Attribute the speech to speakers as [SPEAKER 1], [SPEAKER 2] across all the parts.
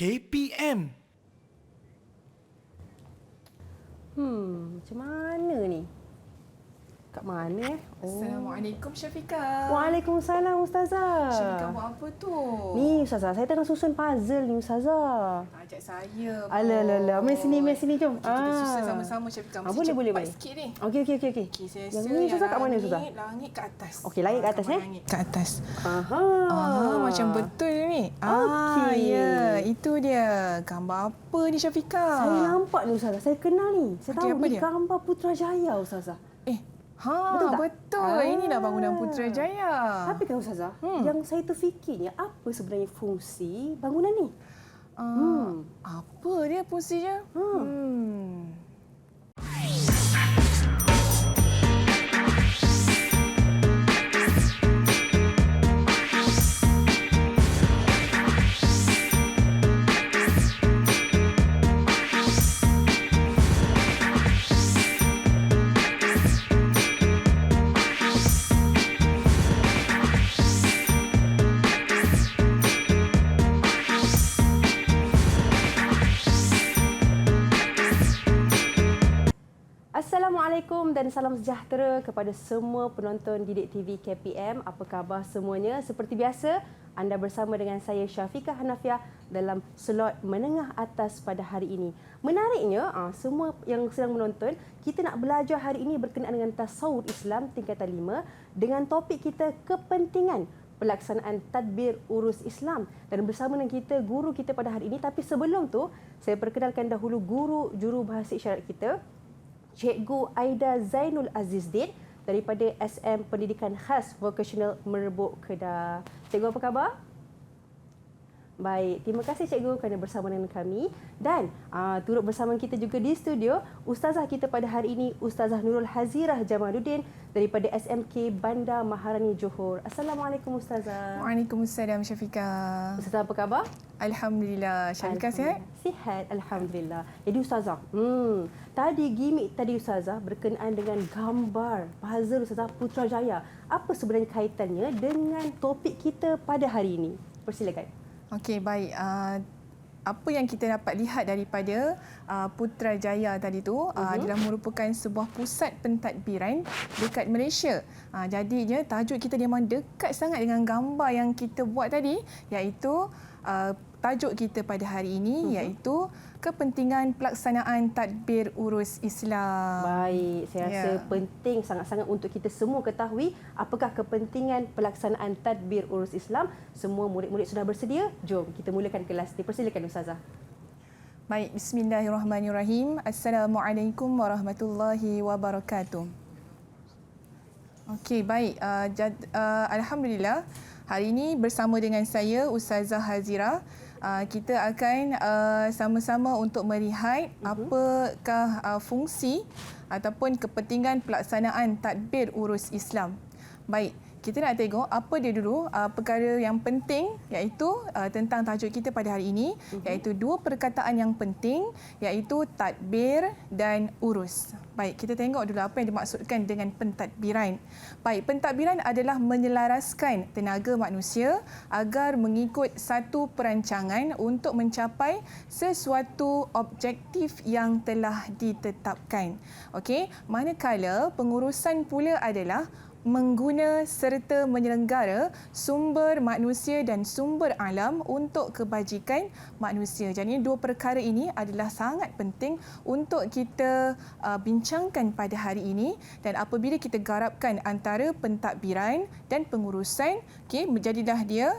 [SPEAKER 1] KPM.
[SPEAKER 2] Macam mana ni? Kat mana?
[SPEAKER 3] Assalamualaikum Syafiqah.
[SPEAKER 2] Waalaikumsalam Ustazah.
[SPEAKER 3] Syafiqah buat apa tu?
[SPEAKER 2] Ni Ustazah, saya tengah susun puzzle ni Ustazah.
[SPEAKER 3] Ajak saya.
[SPEAKER 2] Alah. Mari sini jom.
[SPEAKER 3] Kita susun sama-sama Syafiqah. Mesti
[SPEAKER 2] Boleh.
[SPEAKER 3] sikit ni.
[SPEAKER 2] Okey.
[SPEAKER 3] Okey, saya
[SPEAKER 2] Yang ni Ustazah kat mana Ustazah?
[SPEAKER 3] Langit kat atas.
[SPEAKER 2] Okey, langit kat atas
[SPEAKER 3] Langit kat atas.
[SPEAKER 2] Aha.
[SPEAKER 3] Macam betul ni.
[SPEAKER 2] Okey.
[SPEAKER 3] Ya, itu dia. Gambar apa ni Syafiqah?
[SPEAKER 2] Saya nampak ni Ustazah, saya kenal ni. Saya
[SPEAKER 3] Okey,
[SPEAKER 2] tahu
[SPEAKER 3] apa
[SPEAKER 2] ni
[SPEAKER 3] dia?
[SPEAKER 2] gambar Putrajaya Ustazah.
[SPEAKER 3] Betul tak? Betul. Inilah bangunan Putrajaya.
[SPEAKER 2] Tapi kan Ustazah, yang saya terfikirnya apa sebenarnya fungsi bangunan ni?
[SPEAKER 3] Apa dia fungsinya?
[SPEAKER 2] Assalamualaikum dan salam sejahtera kepada semua penonton Didik TV KPM. Apa khabar semuanya? Seperti biasa, anda bersama dengan saya Syafiqah Hanafiah dalam slot menengah atas pada hari ini. Menariknya, semua yang sedang menonton, kita nak belajar hari ini berkenaan dengan tasawuf Islam tingkatan 5 dengan topik kita kepentingan pelaksanaan tadbir urus Islam, dan bersama dengan kita guru kita pada hari ini. Tapi sebelum tu, saya perkenalkan dahulu guru jurubahasa isyarat kita, Cikgu Aida Zainul Azizdin daripada SM Pendidikan Khas Vocational Merbuk Kedah. Cikgu, apa khabar? Baik, terima kasih Cikgu kerana bersama dengan kami. Dan turut bersama kita juga di studio Ustazah kita pada hari ini, Ustazah Nurul Hazirah Jamaluddin daripada SMK Bandar Maharani Johor. Assalamualaikum Ustazah.
[SPEAKER 3] Waalaikumsalam Syafiqah.
[SPEAKER 2] Ustazah, apa khabar?
[SPEAKER 3] Alhamdulillah. Syafiqah sihat?
[SPEAKER 2] Sihat, Alhamdulillah. Jadi Ustazah, tadi gimmick tadi Ustazah berkenaan dengan gambar puzzle Ustazah Putrajaya. Apa sebenarnya kaitannya dengan topik kita pada hari ini? Persilakan.
[SPEAKER 3] Okey, baik. Apa yang kita dapat lihat daripada Putrajaya tadi tu adalah merupakan sebuah pusat pentadbiran dekat Malaysia. Jadinya tajuk kita memang dekat sangat dengan gambar yang kita buat tadi, iaitu tajuk kita pada hari ini iaitu kepentingan pelaksanaan tadbir urus Islam.
[SPEAKER 2] Baik, saya rasa penting sangat-sangat untuk kita semua ketahui apakah kepentingan pelaksanaan tadbir urus Islam. Semua murid-murid sudah bersedia? Jom kita mulakan kelas. Dipersilakan Ustazah.
[SPEAKER 3] Baik, bismillahirrahmanirrahim. Assalamualaikum warahmatullahi wabarakatuh. Okey, baik. Alhamdulillah, hari ini bersama dengan saya Ustazah Hazirah, kita akan sama-sama untuk melihat apakah fungsi ataupun kepentingan pelaksanaan tadbir urus Islam. Baik, kita nak tengok apa dia dulu perkara yang penting, iaitu tentang tajuk kita pada hari ini, iaitu dua perkataan yang penting, iaitu tadbir dan urus. Baik, kita tengok dulu apa yang dimaksudkan dengan pentadbiran. Baik, pentadbiran adalah menyelaraskan tenaga manusia agar mengikut satu perancangan untuk mencapai sesuatu objektif yang telah ditetapkan. Okey, manakala pengurusan pula adalah mengguna serta menyelenggara sumber manusia dan sumber alam untuk kebajikan manusia. Jadi dua perkara ini adalah sangat penting untuk kita bincangkan pada hari ini, dan apabila kita garapkan antara pentadbiran dan pengurusan, menjadilah dia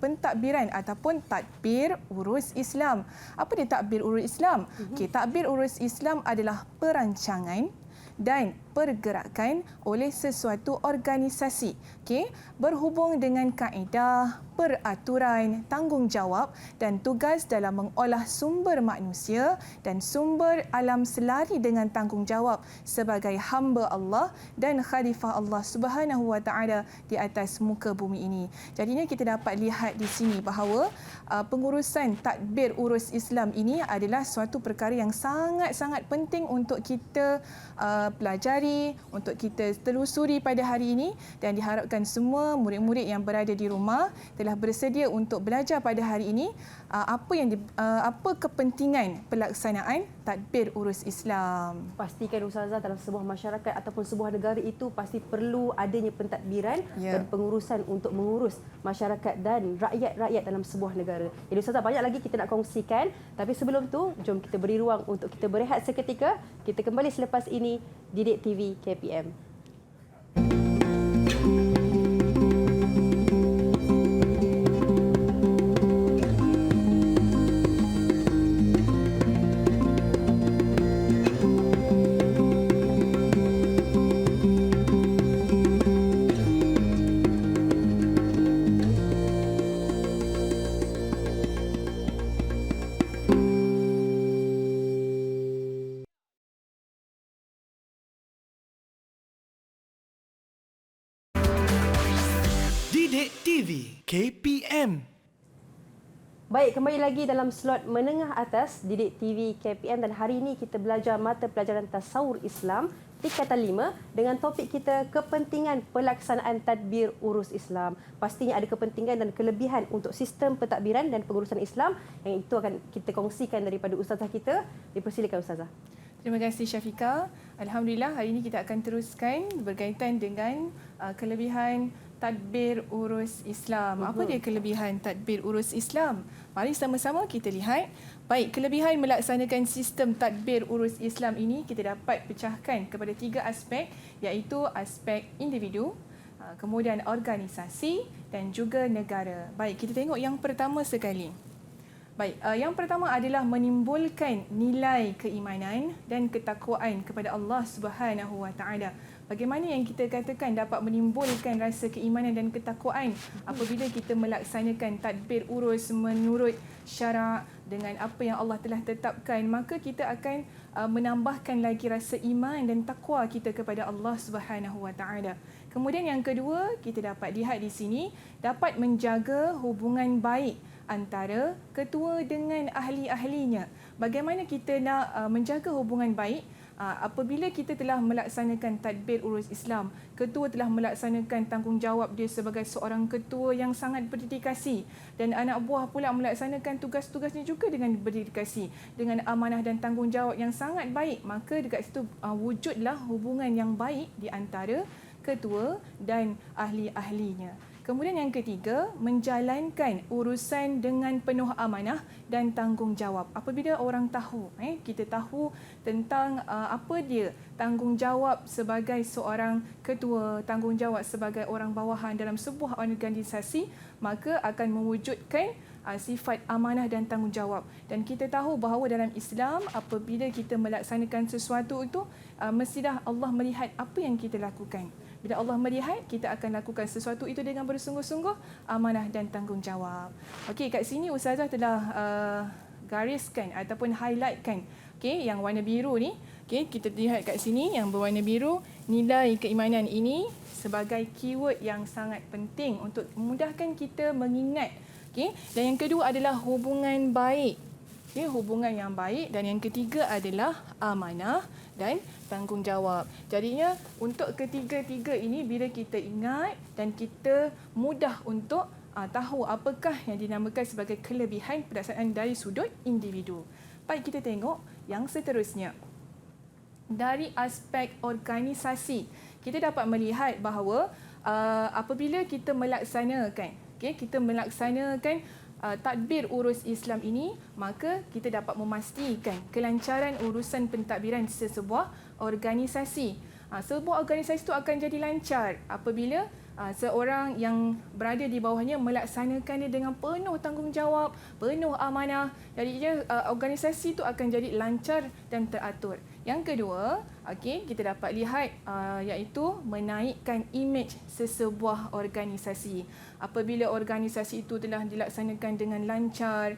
[SPEAKER 3] pentadbiran ataupun tadbir urus Islam. Apa dia tadbir urus Islam? Tadbir urus Islam adalah perancangan dan pergerakan oleh sesuatu organisasi, berhubung dengan kaedah, peraturan, tanggungjawab dan tugas dalam mengolah sumber manusia dan sumber alam selari dengan tanggungjawab sebagai hamba Allah dan khalifah Allah Subhanahu Wa Taala di atas muka bumi ini. Jadinya kita dapat lihat di sini bahawa pengurusan tadbir urus Islam ini adalah suatu perkara yang sangat-sangat penting untuk kita pelajari, untuk kita telusuri pada hari ini, dan diharapkan semua murid-murid yang berada di rumah telah telah bersedia untuk belajar pada hari ini apa kepentingan pelaksanaan tadbir urus Islam.
[SPEAKER 2] Pastikan Ustazah dalam sebuah masyarakat ataupun sebuah negara itu pasti perlu adanya pentadbiran dan pengurusan untuk mengurus masyarakat dan rakyat-rakyat dalam sebuah negara. Jadi Ustazah, banyak lagi kita nak kongsikan, tapi sebelum tu jom kita beri ruang untuk kita berehat seketika. Kita kembali selepas ini Didik TV KPM.
[SPEAKER 1] Didik TV KPM.
[SPEAKER 2] Baik, kembali lagi dalam slot menengah atas Didik TV KPM dan hari ini kita belajar mata pelajaran Tasawur Islam tingkatan 5 dengan topik kita kepentingan pelaksanaan tadbir urus Islam. Pastinya ada kepentingan dan kelebihan untuk sistem pentadbiran dan pengurusan Islam yang itu akan kita kongsikan daripada ustazah kita. Dipersilakan ustazah.
[SPEAKER 3] Terima kasih Syafiqah. Alhamdulillah hari ini kita akan teruskan berkaitan dengan kelebihan tadbir urus Islam. Apa dia kelebihan tadbir urus Islam? Mari sama-sama kita lihat. Baik, kelebihan melaksanakan sistem tadbir urus Islam ini kita dapat pecahkan kepada 3 aspek, iaitu aspek individu, kemudian organisasi dan juga negara. Baik, kita tengok yang pertama sekali. Baik, yang pertama adalah menimbulkan nilai keimanan dan ketakwaan kepada Allah Subhanahu Wa Taala. Bagaimana yang kita katakan dapat menimbulkan rasa keimanan dan ketakwaan apabila kita melaksanakan tadbir urus menurut syarak dengan apa yang Allah telah tetapkan, maka kita akan menambahkan lagi rasa iman dan takwa kita kepada Allah Subhanahu Wa Taala. Kemudian yang kedua, kita dapat lihat di sini dapat menjaga hubungan baik antara ketua dengan ahli-ahlinya. Bagaimana kita nak menjaga hubungan baik? Apabila kita telah melaksanakan tadbir urus Islam, ketua telah melaksanakan tanggungjawab dia sebagai seorang ketua yang sangat berdedikasi dan anak buah pula melaksanakan tugas-tugasnya juga dengan berdedikasi, dengan amanah dan tanggungjawab yang sangat baik, maka dekat situ wujudlah hubungan yang baik di antara ketua dan ahli-ahlinya. Kemudian yang ketiga, menjalankan urusan dengan penuh amanah dan tanggungjawab. Apabila orang tahu, kita tahu tentang apa dia tanggungjawab sebagai seorang ketua, tanggungjawab sebagai orang bawahan dalam sebuah organisasi, maka akan mewujudkan sifat amanah dan tanggungjawab. Dan kita tahu bahawa dalam Islam, apabila kita melaksanakan sesuatu itu, mestilah Allah melihat apa yang kita lakukan. Bila Allah melihat, kita akan lakukan sesuatu itu dengan bersungguh-sungguh, amanah dan tanggungjawab. Okey, kat sini Ustazah telah gariskan ataupun highlightkan yang warna biru ni. Okey, kita lihat kat sini yang berwarna biru, nilai keimanan ini sebagai keyword yang sangat penting untuk memudahkan kita mengingat. Okey, dan yang kedua adalah hubungan baik. Hubungan yang baik, dan yang ketiga adalah amanah dan tanggungjawab. Jadinya untuk ketiga-tiga ini bila kita ingat dan kita mudah untuk tahu apakah yang dinamakan sebagai kelebihan pelaksanaan dari sudut individu. Baik, kita tengok yang seterusnya. Dari aspek organisasi, kita dapat melihat bahawa apabila kita melaksanakan tadbir urus Islam ini, maka kita dapat memastikan kelancaran urusan pentadbiran sesebuah organisasi. Sebuah organisasi itu akan jadi lancar apabila seorang yang berada di bawahnya melaksanakannya dengan penuh tanggungjawab, penuh amanah. Jadi organisasi itu akan jadi lancar dan teratur. Yang kedua, kita dapat lihat iaitu menaikkan imej sesebuah organisasi. Apabila organisasi itu telah dilaksanakan dengan lancar,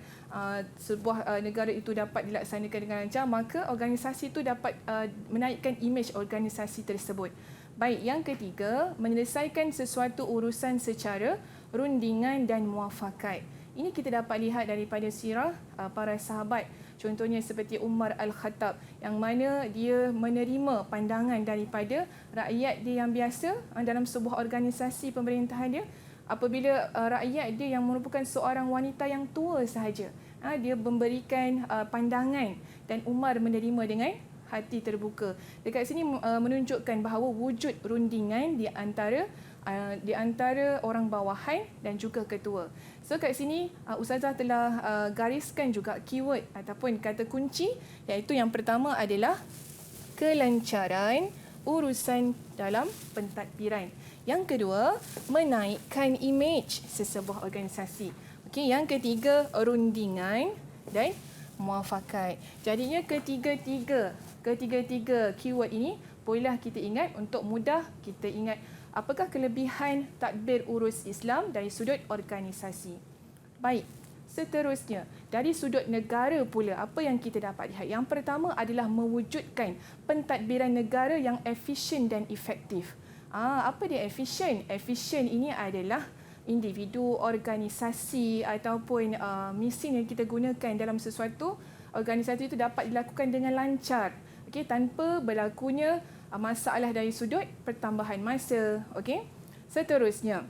[SPEAKER 3] sebuah negara itu dapat dilaksanakan dengan lancar, maka organisasi itu dapat menaikkan imej organisasi tersebut. Baik, yang ketiga, menyelesaikan sesuatu urusan secara rundingan dan muafakat. Ini kita dapat lihat daripada sirah para sahabat. Contohnya seperti Umar Al-Khattab, yang mana dia menerima pandangan daripada rakyat dia yang biasa dalam sebuah organisasi pemerintahan dia. apabila rakyat dia yang merupakan seorang wanita yang tua sahaja, dia memberikan pandangan dan Umar menerima dengan hati terbuka. Dekat sini menunjukkan bahawa wujud rundingan di antara orang bawahan dan juga ketua. So kat sini Ustazah telah gariskan juga keyword ataupun kata kunci, iaitu yang pertama adalah kelancaran urusan dalam pentadbiran. Yang kedua, menaikkan imej sesebuah organisasi. Okey, yang ketiga, rundingan dan muafakat. Jadinya ketiga-tiga keyword ini bolehlah kita ingat untuk mudah kita ingat apakah kelebihan tadbir urus Islam dari sudut organisasi. Baik, seterusnya dari sudut negara pula apa yang kita dapat lihat? Yang pertama adalah mewujudkan pentadbiran negara yang efisien dan efektif. Apa dia efisien? Efisien ini adalah individu, organisasi ataupun mesin yang kita gunakan dalam sesuatu organisasi itu dapat dilakukan dengan lancar. Okey, tanpa berlakunya masalah dari sudut pertambahan masa. Okey. Seterusnya,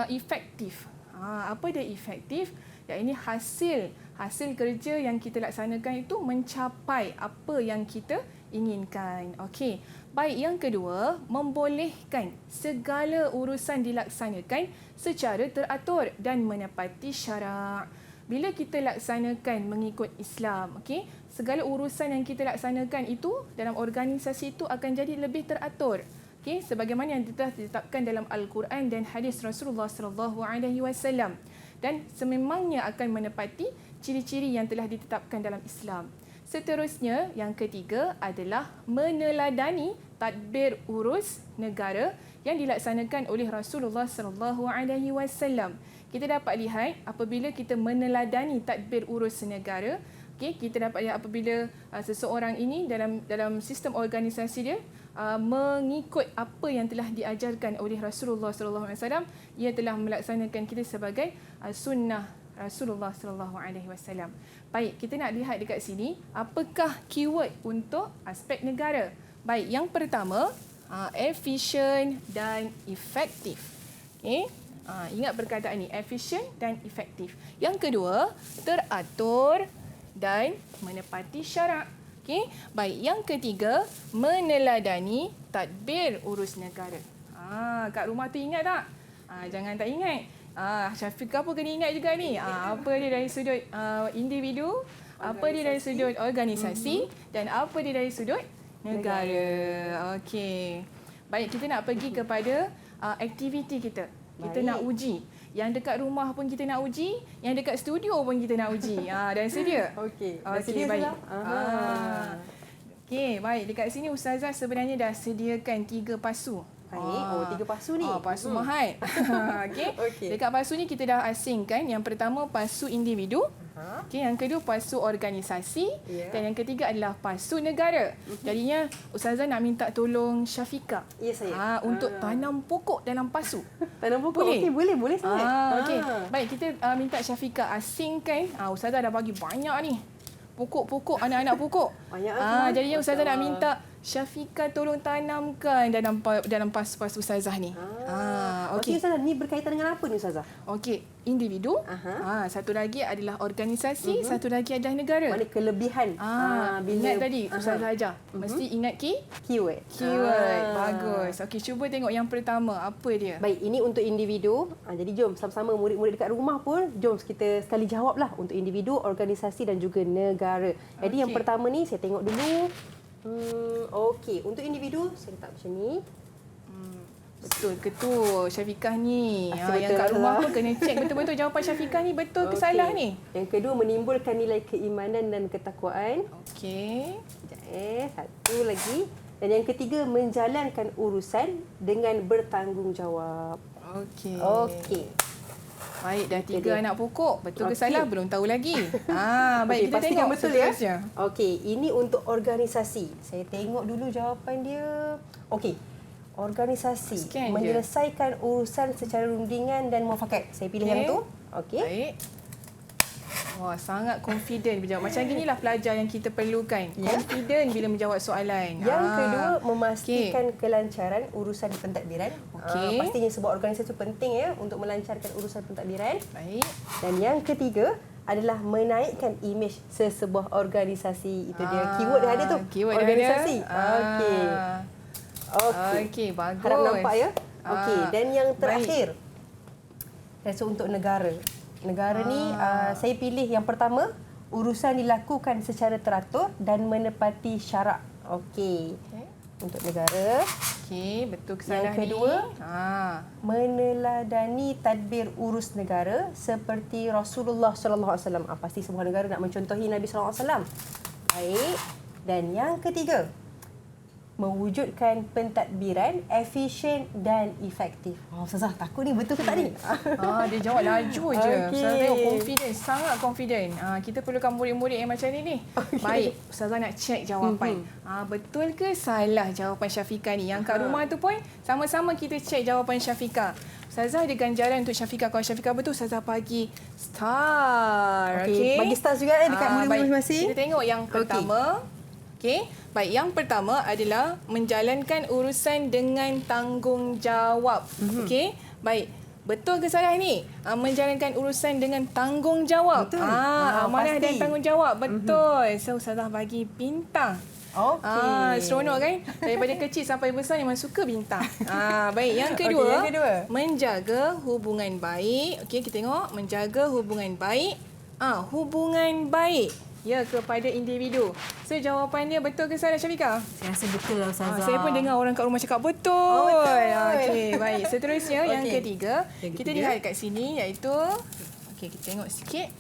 [SPEAKER 3] efektif. Apa dia efektif? Ini hasil kerja yang kita laksanakan itu mencapai apa yang kita inginkan. Okey. Baik, yang kedua, membolehkan segala urusan dilaksanakan secara teratur dan menepati syarak. Bila kita laksanakan mengikut Islam, okey, segala urusan yang kita laksanakan itu dalam organisasi itu akan jadi lebih teratur. Okey, sebagaimana yang telah ditetapkan dalam Al-Quran dan hadis Rasulullah sallallahu alaihi wasallam, dan sememangnya akan menepati ciri-ciri yang telah ditetapkan dalam Islam. Seterusnya, yang ketiga adalah meneladani tadbir urus negara yang dilaksanakan oleh Rasulullah sallallahu alaihi wasallam. Kita dapat lihat apabila kita meneladani tadbir urus negara, okey, kita dapat lihat apabila seseorang ini dalam sistem organisasi dia mengikut apa yang telah diajarkan oleh Rasulullah sallallahu alaihi wasallam, ia telah melaksanakan kita sebagai sunnah Rasulullah sallallahu alaihi wasallam. Baik, kita nak lihat dekat sini apakah keyword untuk aspek negara. Baik, yang pertama, efisien dan efektif. Okey. Ingat perkataan ini, efisien dan efektif. Yang kedua, teratur dan menepati syarak. Okey. Baik, yang ketiga, meneladani tadbir urus negara. Kat rumah tu ingat tak? Jangan tak ingat. Syafiqah pun kena ingat juga ni. Apa dia dari sudut individu, apa dia dari sudut organisasi dan apa dia dari sudut negara. Okey. Baik, kita nak pergi kepada aktiviti kita. Kita nak uji. Yang dekat rumah pun kita nak uji, yang dekat studio pun kita nak uji. Dan sedia?
[SPEAKER 2] Okey.
[SPEAKER 3] Okey, baik. Okey, baik. Dekat sini Ustazah sebenarnya dah sediakan 3 pasu.
[SPEAKER 2] Baik. 3 pasu ni.
[SPEAKER 3] Pasu mahat. Okey. Dekat pasu ni kita dah asingkan. Yang pertama pasu individu. Okey, yang kedua pasu organisasi, dan yang ketiga adalah pasu negara. Jadinya Ustazah nak minta tolong Syafiqah.
[SPEAKER 2] Ya, saya.
[SPEAKER 3] Untuk tanam pokok dalam pasu.
[SPEAKER 2] Tanam pokok.
[SPEAKER 3] Boleh?
[SPEAKER 2] Okey, boleh sangat.
[SPEAKER 3] Okey. Baik, kita minta Syafiqah asingkan. Ustazah dah bagi banyak ni. Pokok-pokok, anak-anak pokok.
[SPEAKER 2] Banyak.
[SPEAKER 3] Jadinya Ustazah nak minta Syafiqah tolong tanamkan dalam pasu-pasu Ustazah ni.
[SPEAKER 2] Okey, Ustazah, ni berkaitan dengan apa ni, Ustazah?
[SPEAKER 3] Okey, individu. Satu lagi adalah organisasi, satu lagi adalah negara.
[SPEAKER 2] Mana kelebihan?
[SPEAKER 3] Ingat tadi Ustazah ajar. Mesti ingat
[SPEAKER 2] keyword.
[SPEAKER 3] Bagus. Okey, cuba tengok yang pertama. Apa dia?
[SPEAKER 2] Baik, ini untuk individu. Jadi jom sama-sama murid-murid dekat rumah pun, jom kita sekali jawablah untuk individu, organisasi dan juga negara. Jadi yang pertama ni saya tengok dulu. Okey, untuk individu saya letak macam ni.
[SPEAKER 3] Betul ke tu Syafiqah ni?
[SPEAKER 2] Betul
[SPEAKER 3] Yang kat rumah
[SPEAKER 2] lah.
[SPEAKER 3] pun kena cek betul-betul jawapan Syafiqah ni betul ke salah ni?
[SPEAKER 2] Yang kedua, menimbulkan nilai keimanan dan ketakwaan.
[SPEAKER 3] Okey.
[SPEAKER 2] Sekejap, satu lagi. Dan yang ketiga, menjalankan urusan dengan bertanggungjawab. Okey.
[SPEAKER 3] Baik, dah 3
[SPEAKER 2] dia.
[SPEAKER 3] anak pokok. Betul ke
[SPEAKER 2] Okey.
[SPEAKER 3] salah belum tahu lagi. Baik, kita
[SPEAKER 2] pastikan
[SPEAKER 3] tengok
[SPEAKER 2] betul
[SPEAKER 3] seterusnya.
[SPEAKER 2] ya. Okey, ini untuk organisasi. Saya tengok dulu jawapan dia. Okey. Organisasi
[SPEAKER 3] Scan
[SPEAKER 2] menyelesaikan urusan secara rundingan dan muafakat. Saya pilih yang tu. Okey.
[SPEAKER 3] Baik. Wah, sangat confident menjawab. Macam ginilah pelajar yang kita perlukan. Confident bila menjawab soalan.
[SPEAKER 2] Yang kedua, memastikan kelancaran urusan pentadbiran.
[SPEAKER 3] Okey.
[SPEAKER 2] Pastinya sebuah organisasi itu penting ya untuk melancarkan urusan pentadbiran.
[SPEAKER 3] Baik.
[SPEAKER 2] Dan yang ketiga adalah menaikkan imej sesebuah organisasi. Itu dia keyword dia ada tu.
[SPEAKER 3] Keyword
[SPEAKER 2] organisasi.
[SPEAKER 3] dia ada.
[SPEAKER 2] Okey.
[SPEAKER 3] Okey, bagus.
[SPEAKER 2] Harap nampak ya. Okey, dan yang terakhir. Untuk negara. Negara ni saya pilih yang pertama, urusan dilakukan secara teratur dan menepati syarak. Okey. Untuk negara.
[SPEAKER 3] Okey, betul kesalahan
[SPEAKER 2] Yang kedua, meneladani tadbir urus negara seperti Rasulullah sallallahu alaihi wasallam. Pasti semua negara nak mencontohi Nabi sallallahu alaihi wasallam. Baik. Dan yang ketiga, mewujudkan pentadbiran efisien dan efektif. Ustazah, takut ni betul ke tak ni?
[SPEAKER 3] Dia jawab laju je.
[SPEAKER 2] Okey.
[SPEAKER 3] Ustazah tengok confident, sangat confident. Kita perlukan murid-murid yang macam ni. Baik, Ustazah nak check jawapan. Betul ke salah jawapan Syafiqah ni? Yang kat rumah tu pun sama-sama kita check jawapan Syafiqah. Ustazah ada ganjaran untuk Syafiqah. Kalau Syafiqah betul, Ustazah bagi star.
[SPEAKER 2] Okey. Bagi star juga dekat murid-murid masing-masing.
[SPEAKER 3] Kita tengok yang pertama. Okey. Baik, yang pertama adalah menjalankan urusan dengan tanggungjawab. Okey. Baik. Betul ke salah ni? Menjalankan urusan dengan tanggungjawab.
[SPEAKER 2] Betul.
[SPEAKER 3] Amanah
[SPEAKER 2] Pasti.
[SPEAKER 3] dan tanggungjawab. Betul. So, Ustazah bagi bintang.
[SPEAKER 2] Okey.
[SPEAKER 3] Seronok kan? Daripada kecil sampai besar memang suka bintang. Baik, yang kedua,
[SPEAKER 2] Okey, yang kedua.
[SPEAKER 3] menjaga hubungan baik. Okey, kita tengok menjaga hubungan baik. Hubungan baik kepada individu. So, jawapan dia betul ke salah, Syafiqah?
[SPEAKER 2] Saya rasa betul lah Ustazah.
[SPEAKER 3] Saya pun dengar orang kat rumah cakap betul.
[SPEAKER 2] Betul.
[SPEAKER 3] Okey, baik. Seterusnya yang
[SPEAKER 2] Okey.
[SPEAKER 3] ketiga,
[SPEAKER 2] Yang
[SPEAKER 3] kita
[SPEAKER 2] ketiga.
[SPEAKER 3] lihat kat sini iaitu okey, kita tengok sikit.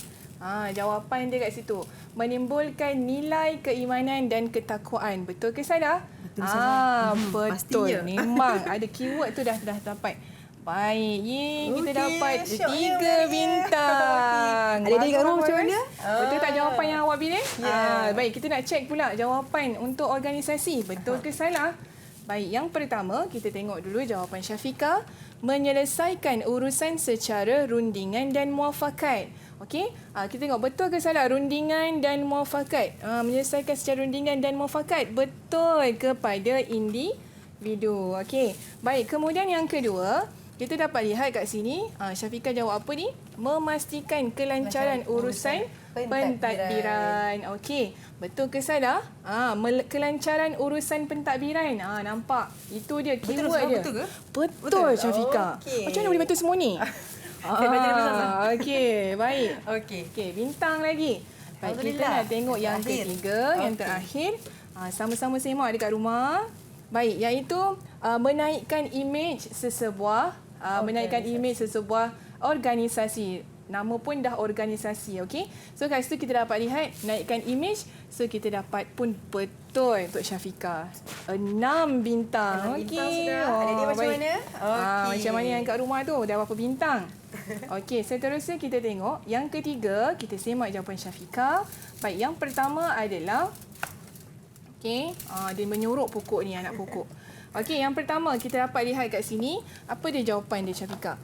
[SPEAKER 3] Jawapan dia kat situ. Menimbulkan nilai keimanan dan ketakwaan. Betul ke salah?
[SPEAKER 2] Betul, Ustazah.
[SPEAKER 3] Betul.
[SPEAKER 2] Pastinya.
[SPEAKER 3] Memang ada keyword tu dah dapat. Baik, kita
[SPEAKER 2] Okey,
[SPEAKER 3] dapat
[SPEAKER 2] syoknya
[SPEAKER 3] 3
[SPEAKER 2] menari.
[SPEAKER 3] bintang.
[SPEAKER 2] Okey. Adik-adik kat rumah macam mana?
[SPEAKER 3] Betul tak jawapan yang awak pilih?
[SPEAKER 2] Ya.
[SPEAKER 3] Baik, kita nak check pula jawapan untuk organisasi. Betul ke salah? Baik, yang pertama kita tengok dulu jawapan Syafiqah. Menyelesaikan urusan secara rundingan dan muafakat. Okey, kita tengok betul ke salah rundingan dan muafakat. Menyelesaikan secara rundingan dan muafakat. Betul kepada individu. Okey, baik. Kemudian yang kedua, kita dapat lihat kat sini, Syafiqah jawab apa ni? Memastikan kelancaran urusan pentadbiran. Okey, betul ke salah? Kelancaran urusan pentadbiran. Nampak? Itu dia keyword dia.
[SPEAKER 2] Betul ke?
[SPEAKER 3] Betul, Syafiqah.
[SPEAKER 2] Okey.
[SPEAKER 3] Macam mana boleh betul semua ni?
[SPEAKER 2] Saya belajar daripada Ustazah.
[SPEAKER 3] Okey, baik.
[SPEAKER 2] Okey.
[SPEAKER 3] Okey, bintang lagi. Baik, kita
[SPEAKER 2] Alhamdulillah.
[SPEAKER 3] nak tengok yang
[SPEAKER 2] Terakhir.
[SPEAKER 3] ketiga, yang
[SPEAKER 2] Okey.
[SPEAKER 3] terakhir. Sama-sama semak dekat rumah. Baik, iaitu menaikkan imej sesebuah organisasi. Nama pun dah organisasi, okey. So kat situ kita dapat lihat naikkan imej. So kita dapat pun betul untuk Syafiqah. 6 bintang.
[SPEAKER 2] 6
[SPEAKER 3] Okey.
[SPEAKER 2] bintang sudah. Adik-adik macam
[SPEAKER 3] baik.
[SPEAKER 2] mana? Okey.
[SPEAKER 3] Macam mana yang kat rumah tu? Dah berapa bintang? Okey, seterusnya kita tengok yang ketiga, kita semak jawapan Syafiqah. Baik, yang pertama adalah okey, dia menyorok pokok ni, anak pokok. Okey, yang pertama kita dapat lihat kat sini, apa dia jawapan dia Syafiqah?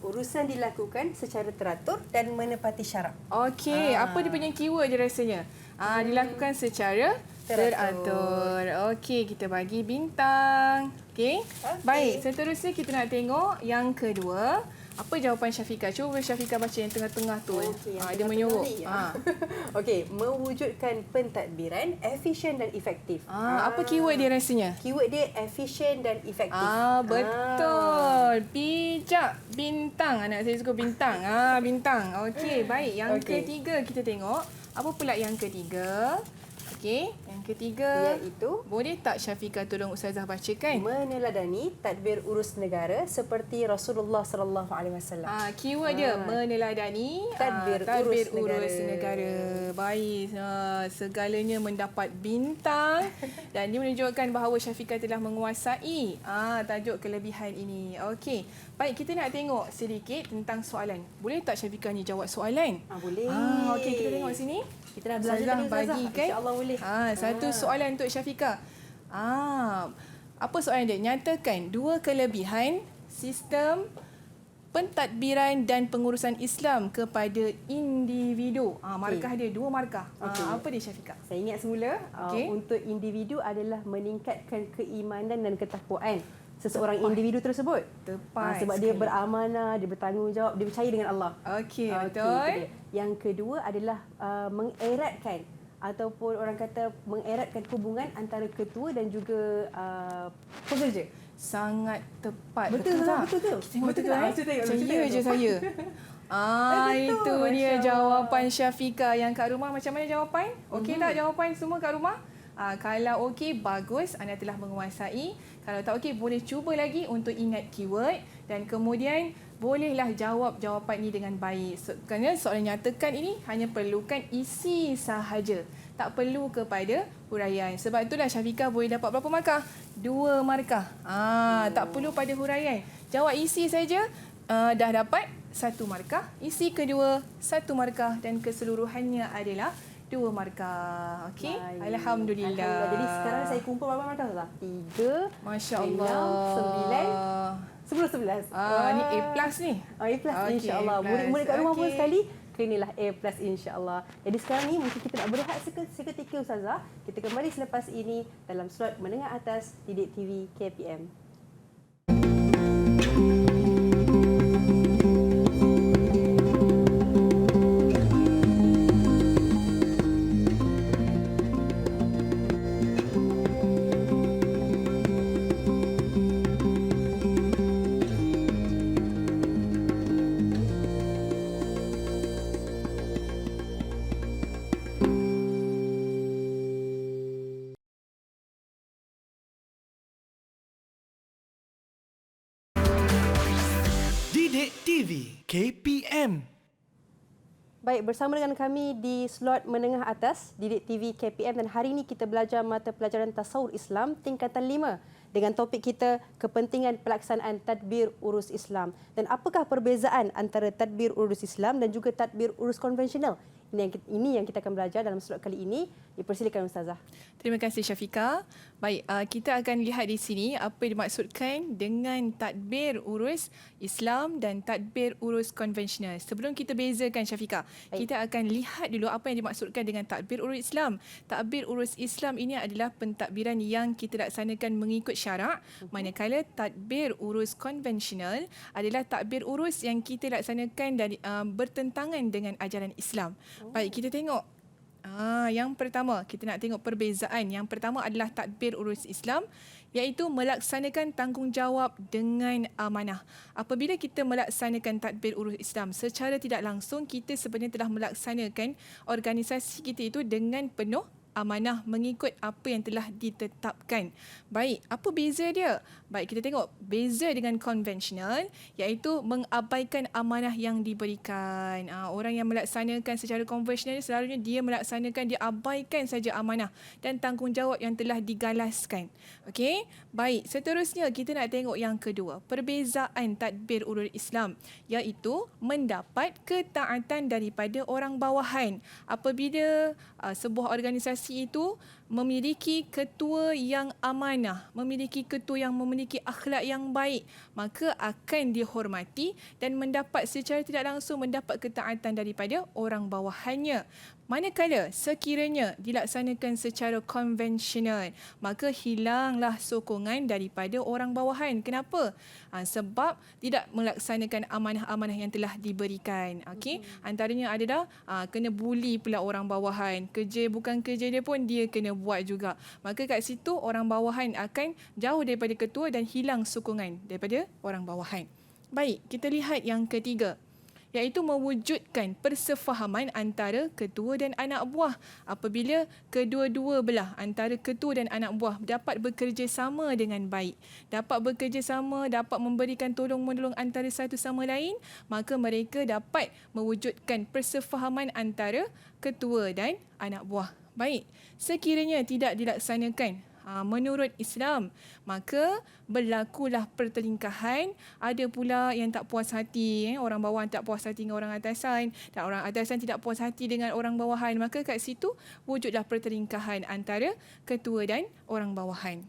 [SPEAKER 2] Urusan dilakukan secara teratur dan menepati syarak.
[SPEAKER 3] Okey, apa dia punya keyword dia rasanya? Dilakukan secara teratur. Okey, kita bagi bintang. Okey. Baik, seterusnya kita nak tengok yang kedua. Apa jawapan Syafiqah? Cuba Syafiqah baca yang tengah-tengah tu.
[SPEAKER 2] Okey, yang
[SPEAKER 3] Dia
[SPEAKER 2] tengah-tengah
[SPEAKER 3] menyorok.
[SPEAKER 2] ni. Okey, mewujudkan pentadbiran efisien dan efektif.
[SPEAKER 3] Apa keyword dia rasanya?
[SPEAKER 2] Keyword dia efisien dan efektif.
[SPEAKER 3] Betul. Bijak. Bintang. Anak saya suka bintang. Bintang. Okey, baik. Yang ketiga kita tengok. Apa pula yang ketiga? Okey, yang ketiga.
[SPEAKER 2] Iaitu
[SPEAKER 3] Boleh tak Syafiqah tolong Ustazah bacakan?
[SPEAKER 2] meneladani tadbir urus negara seperti Rasulullah sallallahu alaihi wasallam.
[SPEAKER 3] Keyword dia meneladani
[SPEAKER 2] Tadbir
[SPEAKER 3] urus
[SPEAKER 2] urus
[SPEAKER 3] negara. Baik, segalanya mendapat bintang dan dia menunjukkan bahawa Syafiqah telah menguasai tajuk kelebihan ini. Okey. Baik, kita nak tengok sedikit tentang soalan. Boleh tak Syafiqah ni jawab soalan?
[SPEAKER 2] Boleh.
[SPEAKER 3] Okey, kita tengok sini.
[SPEAKER 2] Kita dah belajar
[SPEAKER 3] Ustazah
[SPEAKER 2] tadi Ustazah.
[SPEAKER 3] bagikan.
[SPEAKER 2] InsyaAllah boleh.
[SPEAKER 3] Satu soalan untuk Syafiqah. Apa soalan dia? Nyatakan dua kelebihan sistem pentadbiran dan pengurusan Islam kepada individu. Markah dia 2 markah. Apa dia Syafiqah?
[SPEAKER 2] Saya ingat semula,
[SPEAKER 3] Okey.
[SPEAKER 2] untuk individu adalah meningkatkan keimanan dan ketakwaan seseorang individu tersebut.
[SPEAKER 3] Tepat
[SPEAKER 2] Sebab dia
[SPEAKER 3] sekali.
[SPEAKER 2] beramanah, dia bertanggungjawab, dia percaya dengan Allah.
[SPEAKER 3] Okey,
[SPEAKER 2] Itu
[SPEAKER 3] betul.
[SPEAKER 2] dia. Yang kedua adalah mengeratkan ataupun orang kata mengeratkan hubungan antara ketua dan juga pekerja.
[SPEAKER 3] Sangat tepat.
[SPEAKER 2] Betul
[SPEAKER 3] tak?
[SPEAKER 2] betul tu.
[SPEAKER 3] Kita tengok
[SPEAKER 2] Betul
[SPEAKER 3] betul
[SPEAKER 2] tak?
[SPEAKER 3] kan?
[SPEAKER 2] Saya tengok,
[SPEAKER 3] Macam
[SPEAKER 2] saya
[SPEAKER 3] ya
[SPEAKER 2] tengok
[SPEAKER 3] je
[SPEAKER 2] tu.
[SPEAKER 3] saya.
[SPEAKER 2] Betul,
[SPEAKER 3] Itu dia
[SPEAKER 2] Masya Allah.
[SPEAKER 3] jawapan Syafiqah. Yang kat rumah macam mana jawapan? Okey tak jawapan semua kat rumah? Kalau okey, bagus, anda telah menguasai. Kalau tak okey, boleh cuba lagi untuk ingat keyword dan kemudian bolehlah jawab jawapan ini dengan baik. Kerana soalan nyatakan ini hanya perlukan isi sahaja. Tak perlu kepada huraian. Sebab itulah Syafiqah boleh dapat berapa markah? 2 markah. Tak perlu pada huraian. Jawab isi saja, dah dapat 1 markah. Isi kedua 1 markah dan keseluruhannya adalah 2 markah. Okey?
[SPEAKER 2] Baik.
[SPEAKER 3] Alhamdulillah.
[SPEAKER 2] Jadi sekarang saya kumpul berapa markah Ustazah? 3,
[SPEAKER 3] Masya
[SPEAKER 2] 6,
[SPEAKER 3] Allah.
[SPEAKER 2] 9, 10, 11.
[SPEAKER 3] Ni A plus ni.
[SPEAKER 2] A plus
[SPEAKER 3] Okey,
[SPEAKER 2] insya-Allah.
[SPEAKER 3] A+.
[SPEAKER 2] Murid-murid kat rumah pun
[SPEAKER 3] Okey.
[SPEAKER 2] sekali kenalah A plus insya-Allah. Jadi sekarang ni mungkin kita nak berehat seketika Ustazah. Kita kembali selepas ini dalam slot menengah atas Didik TV KPM.
[SPEAKER 1] Didik TV KPM.
[SPEAKER 2] Baik, bersama dengan kami di slot menengah atas Didik TV KPM dan hari ini kita belajar mata pelajaran Tasawur Islam tingkatan 5 dengan topik kita kepentingan pelaksanaan tadbir urus Islam dan apakah perbezaan antara tadbir urus Islam dan juga tadbir urus konvensional. Ini yang kita akan belajar dalam slot kali ini. Dipersilakan Ustazah.
[SPEAKER 3] Terima kasih Syafiqah. Baik, kita akan lihat di sini apa yang dimaksudkan dengan tadbir urus Islam dan tadbir urus konvensional. Sebelum kita bezakan Syafiqah, kita akan lihat dulu apa yang dimaksudkan dengan tadbir urus Islam. Tadbir urus Islam ini adalah pentadbiran yang kita laksanakan mengikut syarak, manakala tadbir urus konvensional adalah tadbir urus yang kita laksanakan dari bertentangan dengan ajaran Islam. Baik, kita tengok. Yang pertama, kita nak tengok perbezaan. Yang pertama adalah tadbir urus Islam, iaitu melaksanakan tanggungjawab dengan amanah. Apabila kita melaksanakan tadbir urus Islam, secara tidak langsung kita sebenarnya telah melaksanakan organisasi kita itu dengan penuh amanah mengikut apa yang telah ditetapkan. Baik, apa beza dia? Baik, kita tengok beza dengan konvensional, iaitu mengabaikan amanah yang diberikan. Orang yang melaksanakan secara konvensional selalunya dia melaksanakan, dia abaikan saja amanah dan tanggungjawab yang telah digalaskan. Okey? Baik, seterusnya kita nak tengok yang kedua, perbezaan tadbir urus Islam, iaitu mendapat ketaatan daripada orang bawahan. Apabila sebuah organisasi itu memiliki ketua yang amanah, memiliki ketua yang memiliki akhlak yang baik, maka akan dihormati dan mendapat secara tidak langsung mendapat ketaatan daripada orang bawahannya. Manakala sekiranya dilaksanakan secara konvensional, maka hilanglah sokongan daripada orang bawahan. Kenapa? Sebab tidak melaksanakan amanah-amanah yang telah diberikan. Okey, antaranya adalah kena bully pula orang bawahan. Kerja bukan kerja dia pun dia kena buat juga. Maka kat situ orang bawahan akan jauh daripada ketua dan hilang sokongan daripada orang bawahan. Baik, kita lihat yang ketiga, iaitu mewujudkan persefahaman antara ketua dan anak buah. Apabila kedua-dua belah antara ketua dan anak buah dapat bekerjasama dengan baik, dapat bekerjasama, dapat memberikan tolong-menolong antara satu sama lain, maka mereka dapat mewujudkan persefahaman antara ketua dan anak buah. Baik, sekiranya tidak dilaksanakan menurut Islam, maka berlakulah pertelingkahan. Ada pula yang tak puas hati, orang bawahan tak puas hati dengan orang atasan, dan orang atasan tidak puas hati dengan orang bawahan, maka kat situ wujudlah pertelingkahan antara ketua dan orang bawahan.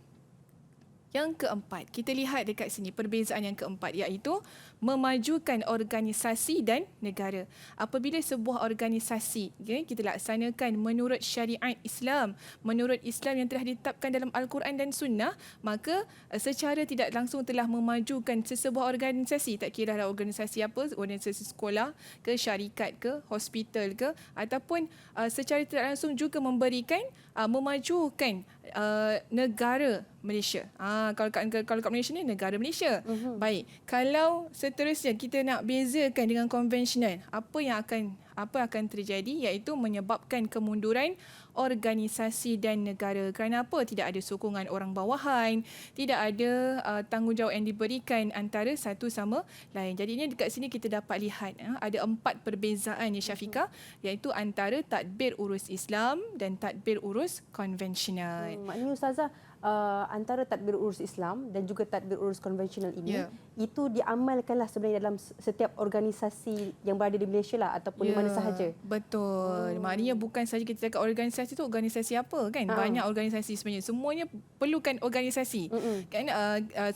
[SPEAKER 3] Yang keempat, kita lihat dekat sini perbezaan yang keempat iaitu memajukan organisasi dan negara. Apabila sebuah organisasi kita laksanakan menurut syariat Islam, menurut Islam yang telah ditetapkan dalam Al-Quran dan Sunnah, maka secara tidak langsung telah memajukan sesebuah organisasi, tak kira lah organisasi apa, organisasi sekolah ke, syarikat ke, hospital ke, ataupun secara tidak langsung juga memberikan memajukan negara Malaysia. Kalau kat Malaysia ni negara Malaysia. Baik. Kalau seterusnya kita nak bezakan dengan konvensional, apa akan terjadi iaitu menyebabkan kemunduran organisasi dan negara. Kerana apa? Tidak ada sokongan orang bawahan, tidak ada tanggungjawab yang diberikan antara satu sama lain. Jadinya dekat sini kita dapat lihat ada 4 perbezaan ya Syafiqah, iaitu antara tadbir urus Islam dan tadbir urus konvensional.
[SPEAKER 2] Maknanya Ustazah, antara tadbir urus Islam dan juga tadbir urus konvensional ini, itu diamalkanlah sebenarnya dalam setiap organisasi yang berada di Malaysia lah, ataupun di mana sahaja.
[SPEAKER 3] Betul. Maknanya bukan saja kita cakap organisasi tu organisasi apa kan? Banyak organisasi sebenarnya. Semuanya perlukan organisasi. Kan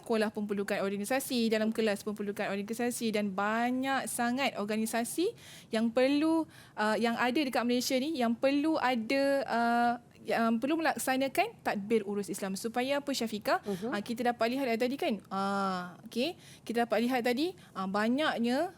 [SPEAKER 3] sekolah pun perlukan organisasi, dalam kelas pun perlukan organisasi, dan banyak sangat organisasi yang perlu yang ada dekat Malaysia ni yang perlu ada yang perlu melaksanakan tadbir urus Islam. Supaya apa Syafiqah? Kita dapat lihat tadi kan. Kita dapat lihat tadi banyaknya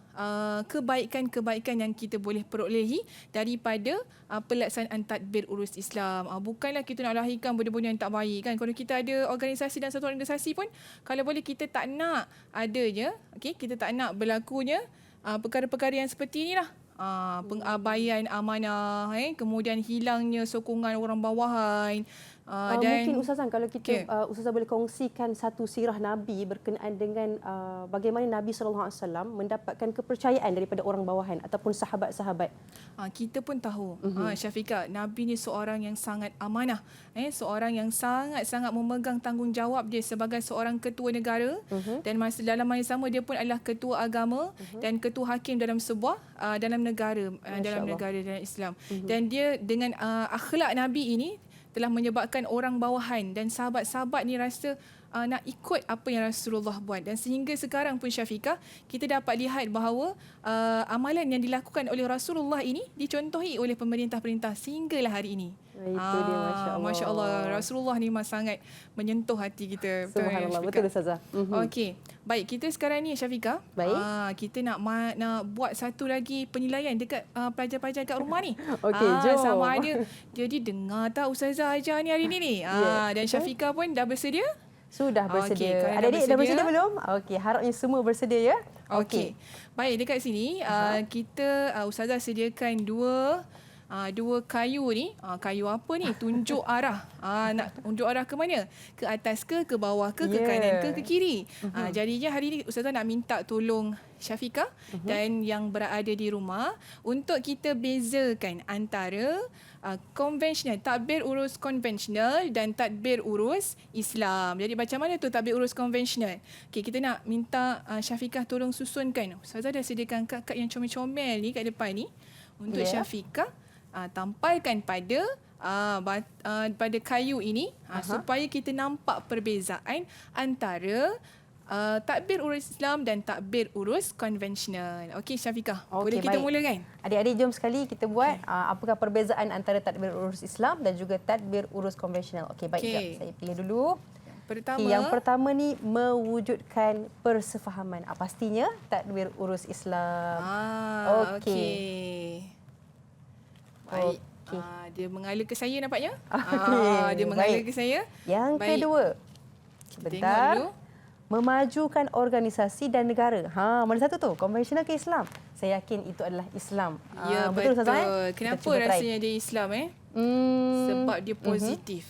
[SPEAKER 3] kebaikan-kebaikan yang kita boleh perolehi daripada pelaksanaan tadbir urus Islam. Bukanlah kita nak lahirkan benda-benda yang tak baik kan. Kalau kita ada organisasi dan satu organisasi pun, kalau boleh kita tak nak adanya, kita tak nak berlakunya perkara-perkara yang seperti inilah. Pengabaian amanah, kemudian hilangnya sokongan orang bawahan. Dan
[SPEAKER 2] mungkin Ustazah, kalau kita Ustazah boleh kongsikan satu sirah Nabi berkenaan dengan bagaimana Nabi SAW mendapatkan kepercayaan daripada orang bawahan ataupun sahabat-sahabat.
[SPEAKER 3] Kita pun tahu Syafiqah, Nabi ni seorang yang sangat amanah, seorang yang sangat-sangat memegang tanggungjawab dia sebagai seorang ketua negara, dan dalam masa yang sama dia pun adalah ketua agama dan ketua hakim dalam sebuah dalam negara dalam Islam. Dan dia dengan akhlak Nabi ini telah menyebabkan orang bawahan dan sahabat-sahabat ni rasa nak ikut apa yang Rasulullah buat. Dan sehingga sekarang pun Syafiqah, kita dapat lihat bahawa amalan yang dilakukan oleh Rasulullah ini dicontohi oleh pemerintah-pemerintah sehinggalah hari ini.
[SPEAKER 2] Itu dia, Masya Allah.
[SPEAKER 3] Masya Allah. Rasulullah ni memang sangat menyentuh hati kita.
[SPEAKER 2] Subhanallah, betul Ustazah.
[SPEAKER 3] Okey. Baik, kita sekarang ni Syafiqah, kita nak buat satu lagi penilaian dekat pelajar-pelajar kat rumah ni.
[SPEAKER 2] Okey, jom.
[SPEAKER 3] Sama ada jadi dengar tak Ustazah ajar ni hari ni. Dan Syafiqah pun dah bersedia?
[SPEAKER 2] Sudah bersedia.
[SPEAKER 3] Okey,
[SPEAKER 2] Adik-adik dah bersedia belum? Okey, harapnya semua bersedia ya.
[SPEAKER 3] Okey. Baik, dekat sini kita Ustazah sediakan dua kayu ni. Kayu apa ni? Tunjuk arah. Nak tunjuk arah ke mana? Ke atas ke bawah ke kanan ke kiri. Jadinya hari ni Ustazah nak minta tolong Syafiqah dan yang berada di rumah untuk kita bezakan antara konvensional, tadbir urus konvensional dan tadbir urus Islam. Jadi macam mana tu tadbir urus konvensional? Okey, kita nak minta Syafiqah tolong susunkan. Ustazah dah sediakan kad yang comel-comel ni kat depan ni untuk Syafiqah tampalkan pada kayu ini supaya kita nampak perbezaan antara tadbir urus Islam dan tadbir urus konvensional. Okey Syafiqah, boleh kita mulakan?
[SPEAKER 2] Adik-adik jom sekali kita buat apakah perbezaan antara tadbir urus Islam dan juga tadbir urus konvensional. Okey, baik. Saya pilih dulu. Yang pertama ni mewujudkan persefahaman. Pastinya tadbir urus Islam.
[SPEAKER 3] Okey. Baik. Dia mengalir ke saya nampaknya. Dia mengalir ke saya.
[SPEAKER 2] Yang kedua. Sebentar. Memajukan organisasi dan negara. Mana satu tu? Konvensional ke Islam? Saya yakin itu adalah Islam.
[SPEAKER 3] Ya, betul. Ustazah, kenapa rasanya dia Islam sebab dia positif.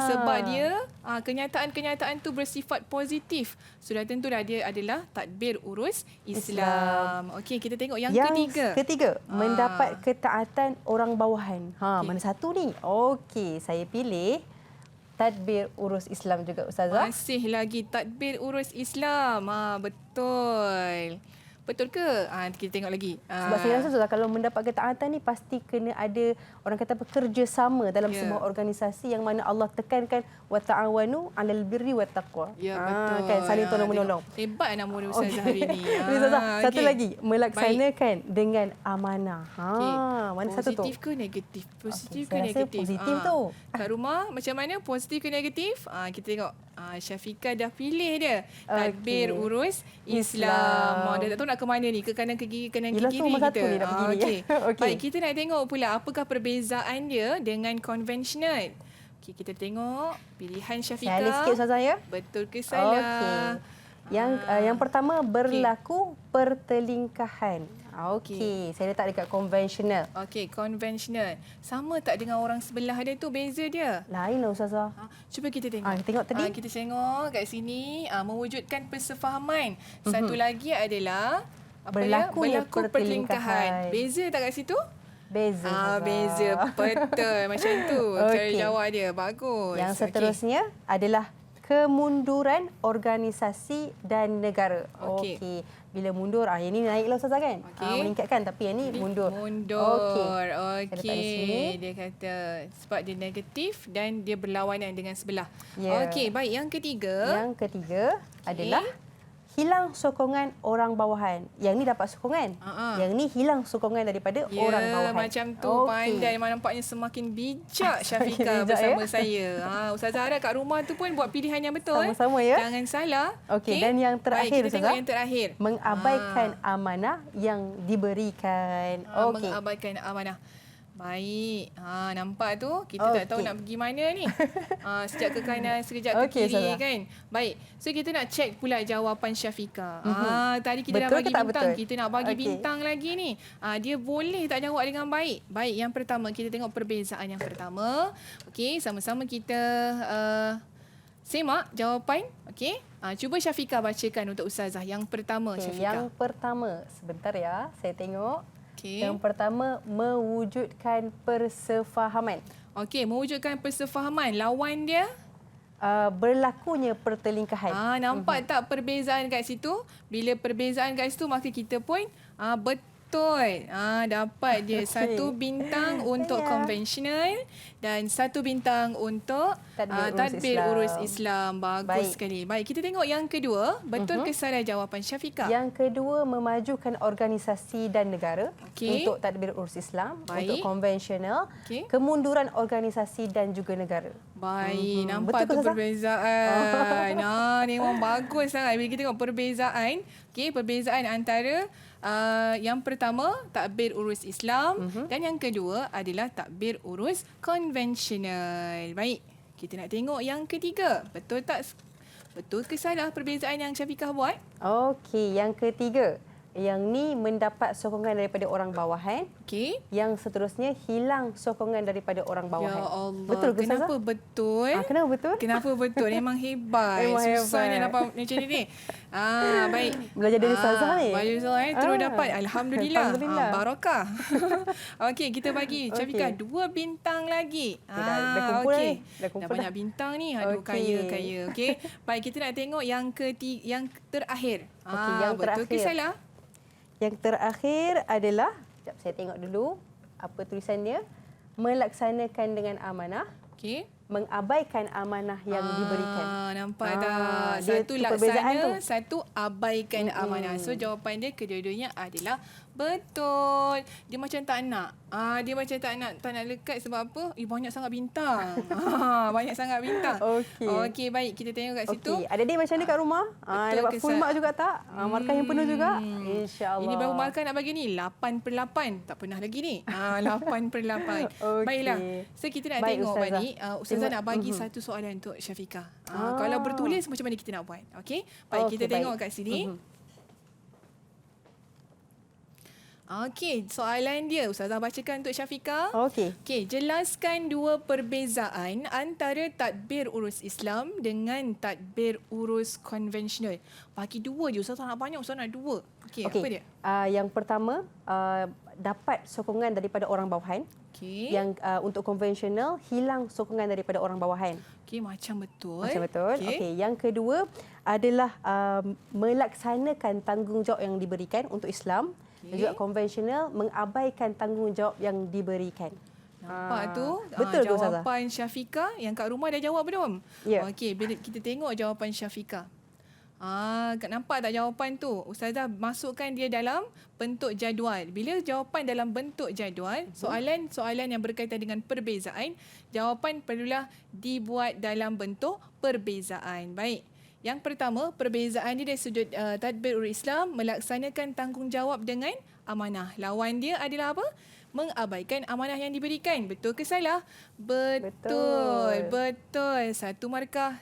[SPEAKER 3] Sebab dia kenyataan-kenyataan tu bersifat positif. Sudah tentulah dia adalah tadbir urus Islam. Okey, kita tengok yang
[SPEAKER 2] ketiga. Mendapat ketaatan orang bawahan. Mana satu ni? Okey, saya pilih tadbir urus Islam juga Ustazah.
[SPEAKER 3] Masih lagi tadbir urus Islam. Betul. betul ke? Kita tengok lagi.
[SPEAKER 2] Sebab saya rasa Ustazah, kalau mendapat ketaatan ni pasti kena ada orang kata bekerjasama dalam sebuah organisasi yang mana Allah tekankan wa ta'awanu 'alal birri wat taqwa.
[SPEAKER 3] Ya, betul.
[SPEAKER 2] Kan saling tolong-menolong.
[SPEAKER 3] Hebat nama Ustazah hari ni.
[SPEAKER 2] Ni Ustazah, satu
[SPEAKER 3] okey.
[SPEAKER 2] lagi melaksanakan dengan amanah.
[SPEAKER 3] Okey.
[SPEAKER 2] Mana satu tu?
[SPEAKER 3] Positif ke negatif? Positif ke
[SPEAKER 2] Okey, saya rasa
[SPEAKER 3] negatif?
[SPEAKER 2] positif tu.
[SPEAKER 3] Kat rumah macam mana? Positif ke negatif? Kita tengok. Syafiqah dah pilih dia. Tadbir urus Islam. Dah tak tahu nak ke mana ni. Ke kanan ke kiri, kanan ke
[SPEAKER 2] Yelah,
[SPEAKER 3] kiri
[SPEAKER 2] tu nombor
[SPEAKER 3] kita.
[SPEAKER 2] satu ni dah begini.
[SPEAKER 3] Okey.
[SPEAKER 2] Okey.
[SPEAKER 3] Baik, kita nak tengok pula apakah perbezaan dia dengan konvensional. Okey, kita tengok pilihan Syafiqah.
[SPEAKER 2] Saya sikit Ustazah ya.
[SPEAKER 3] Betul ke salah?
[SPEAKER 2] Okey. Yang pertama berlaku pertelingkahan. Okey, saya letak dekat konvensional.
[SPEAKER 3] Okey, konvensional. Sama tak dengan orang sebelah dia tu, beza dia?
[SPEAKER 2] Lain lah Ustazah.
[SPEAKER 3] Cuba kita tengok.
[SPEAKER 2] Tengok tadi.
[SPEAKER 3] Kita tengok kat sini mewujudkan persefahaman. Satu lagi adalah
[SPEAKER 2] Berlakunya
[SPEAKER 3] berlaku
[SPEAKER 2] pertelingkahan.
[SPEAKER 3] Beza tak kat situ?
[SPEAKER 2] Beza. Ustazah.
[SPEAKER 3] Beza. Betul. Macam tu. Cara
[SPEAKER 2] Okey.
[SPEAKER 3] jawab dia. Bagus.
[SPEAKER 2] Yang seterusnya adalah kemunduran organisasi dan negara.
[SPEAKER 3] Okey.
[SPEAKER 2] Okey. Bila mundur, yang ini naiklah Ustazah kan?
[SPEAKER 3] Okey.
[SPEAKER 2] Meningkatkan, tapi yang ini mundur.
[SPEAKER 3] Mundur.
[SPEAKER 2] Saya letak di sini.
[SPEAKER 3] Okey. Dia kata sebab dia negatif dan dia berlawanan dengan sebelah.
[SPEAKER 2] Ya.
[SPEAKER 3] Okey, baik. Yang ketiga.
[SPEAKER 2] Yang ketiga adalah hilang sokongan orang bawahan. Yang ni dapat sokongan. Yang ni hilang sokongan daripada orang bawahan.
[SPEAKER 3] Macam tu. Pandai. Memang nampaknya semakin bijak Syafiqah
[SPEAKER 2] bijak,
[SPEAKER 3] bersama saya. Ustazah harap kat rumah tu pun buat pilihan yang betul.
[SPEAKER 2] Sama-sama ya.
[SPEAKER 3] Jangan salah.
[SPEAKER 2] Okey, dan yang terakhir
[SPEAKER 3] Baik, kita tengok
[SPEAKER 2] Ustazah,
[SPEAKER 3] yang terakhir.
[SPEAKER 2] mengabaikan amanah yang diberikan. Okey.
[SPEAKER 3] Mengabaikan amanah. Baik. Nampak tu kita tak tahu nak pergi mana ni. Sekejap ke kanan, sekejap ke
[SPEAKER 2] Okey,
[SPEAKER 3] kiri
[SPEAKER 2] Ustazah.
[SPEAKER 3] kan. Baik. So kita nak check pula jawapan Syafiqah. Tadi kita dah
[SPEAKER 2] Betul
[SPEAKER 3] bagi
[SPEAKER 2] ke tak
[SPEAKER 3] bintang.
[SPEAKER 2] betul?
[SPEAKER 3] Kita nak bagi
[SPEAKER 2] Okey.
[SPEAKER 3] bintang lagi ni. Dia boleh tak jawab dengan baik. Baik, yang pertama kita tengok perbezaan yang pertama. Okey, sama-sama kita semak jawapan. Okey. Cuba Syafiqah bacakan untuk Ustazah. Yang pertama,
[SPEAKER 2] Okey,
[SPEAKER 3] Syafiqah.
[SPEAKER 2] yang pertama, sebentar ya, saya tengok.
[SPEAKER 3] Okey.
[SPEAKER 2] Yang pertama, mewujudkan persefahaman.
[SPEAKER 3] Okey, mewujudkan persefahaman. Lawan dia?
[SPEAKER 2] Berlakunya pertelingkahan.
[SPEAKER 3] Nampak tak perbezaan kat situ? Bila perbezaan kat situ, maka kita pun betul. Dapat dia satu bintang untuk konvensional dan satu bintang untuk tadbir urus Islam. Bagus sekali. Baik, kita tengok yang kedua. Betul ke salah jawapan Syafiqah?
[SPEAKER 2] Yang kedua, memajukan organisasi dan negara
[SPEAKER 3] Okey.
[SPEAKER 2] untuk tadbir urus Islam,
[SPEAKER 3] Baik.
[SPEAKER 2] untuk konvensional,
[SPEAKER 3] Okey.
[SPEAKER 2] kemunduran organisasi dan juga negara.
[SPEAKER 3] Baik, nampak
[SPEAKER 2] Betul ke,
[SPEAKER 3] tu
[SPEAKER 2] Ustazah?
[SPEAKER 3] perbezaan. Ni memang bagus sangat. Bila kita tengok perbezaan, perbezaan antara yang pertama takbir urus Islam dan yang kedua adalah takbir urus konvensional. Baik, kita nak tengok yang ketiga. Betul tak? Betul ke salah perbezaan yang Syafiqah buat?
[SPEAKER 2] Okey, yang ketiga. Yang ni mendapat sokongan daripada orang bawahan.
[SPEAKER 3] Okey.
[SPEAKER 2] Yang seterusnya hilang sokongan daripada orang bawahan.
[SPEAKER 3] Ya Allah.
[SPEAKER 2] Betul ke
[SPEAKER 3] Kenapa
[SPEAKER 2] Ustazah?
[SPEAKER 3] betul?
[SPEAKER 2] Kenapa betul?
[SPEAKER 3] Kenapa betul? Memang hebat.
[SPEAKER 2] Memang
[SPEAKER 3] Susah ni
[SPEAKER 2] hebat.
[SPEAKER 3] dapat macam ni. Baik.
[SPEAKER 2] Belajar dari Ustazah ni.
[SPEAKER 3] Belajar Ustazah terus dapat. Alhamdulillah.
[SPEAKER 2] Alhamdulillah.
[SPEAKER 3] Barakah. Okey, kita bagi Syafiqah
[SPEAKER 2] Okey.
[SPEAKER 3] 2 bintang lagi.
[SPEAKER 2] dah kumpul
[SPEAKER 3] okey.
[SPEAKER 2] dah ni. Dah kumpul
[SPEAKER 3] Dah banyak
[SPEAKER 2] dah.
[SPEAKER 3] bintang ni. Aduh,
[SPEAKER 2] Okey.
[SPEAKER 3] kaya. Okey. Baik, kita nak tengok yang yang terakhir.
[SPEAKER 2] Okey, yang
[SPEAKER 3] betul ke
[SPEAKER 2] terakhir.
[SPEAKER 3] salah?
[SPEAKER 2] Yang terakhir adalah, sekejap saya tengok dulu apa tulisannya. Melaksanakan dengan amanah,
[SPEAKER 3] Okey.
[SPEAKER 2] mengabaikan amanah yang diberikan.
[SPEAKER 3] Nampak tak?
[SPEAKER 2] dia
[SPEAKER 3] Satu
[SPEAKER 2] tu perbezaan
[SPEAKER 3] laksana,
[SPEAKER 2] tu.
[SPEAKER 3] satu abaikan amanah. So jawapan dia kedua-duanya adalah betul. Dia macam tak nak. Dia macam tak nak lekat sebab apa? Banyak sangat bintang. Banyak sangat bintang.
[SPEAKER 2] Okey.
[SPEAKER 3] Okey, baik. Kita tengok kat situ.
[SPEAKER 2] Okey, adik macam ni kat rumah?
[SPEAKER 3] Betul
[SPEAKER 2] Dapat
[SPEAKER 3] ke,
[SPEAKER 2] full
[SPEAKER 3] Sat?
[SPEAKER 2] mark juga tak? Markah yang penuh juga? InsyaAllah.
[SPEAKER 3] Ini berapa markah nak bagi ni? 8/8. Tak pernah lagi ni. 8/8.
[SPEAKER 2] Okey.
[SPEAKER 3] Baiklah. So kita nak
[SPEAKER 2] Baik,
[SPEAKER 3] tengok
[SPEAKER 2] Ustazah.
[SPEAKER 3] Bani. Ustazah nak bagi satu soalan untuk Syafiqah. Kalau bertulis macam mana kita nak buat? Okey. Baik,
[SPEAKER 2] Okey,
[SPEAKER 3] kita
[SPEAKER 2] baik.
[SPEAKER 3] tengok kat sini. Okey, soalan dia Ustazah bacakan untuk Syafiqah.
[SPEAKER 2] Okey.
[SPEAKER 3] Okey, jelaskan dua perbezaan antara tadbir urus Islam dengan tadbir urus konvensional. Bagi dua je, Ustazah nak banyak, Ustazah nak dua. Okey, apa dia?
[SPEAKER 2] Yang pertama, dapat sokongan daripada orang bawahan.
[SPEAKER 3] Okey.
[SPEAKER 2] Yang untuk konvensional hilang sokongan daripada orang bawahan.
[SPEAKER 3] Okey, macam betul.
[SPEAKER 2] Macam betul. Okey, yang kedua adalah melaksanakan tanggungjawab yang diberikan untuk Islam. Dan juga konvensional mengabaikan tanggungjawab yang diberikan.
[SPEAKER 3] Nampak tu?
[SPEAKER 2] Betul tu, Ustazah?
[SPEAKER 3] Jawapan Syafiqah yang kat rumah dah jawab belum?
[SPEAKER 2] Ya.
[SPEAKER 3] Okey, bila kita tengok jawapan Syafiqah. Nampak tak jawapan tu? Ustazah masukkan dia dalam bentuk jadual. Bila jawapan dalam bentuk jadual, soalan yang berkaitan dengan perbezaan, jawapan perlulah dibuat dalam bentuk perbezaan. Baik. Yang pertama, perbezaan dia dari sudut tadbir urus Islam melaksanakan tanggungjawab dengan amanah. Lawan dia adalah apa? Mengabaikan amanah yang diberikan. Betul ke salah? Betul. Satu markah,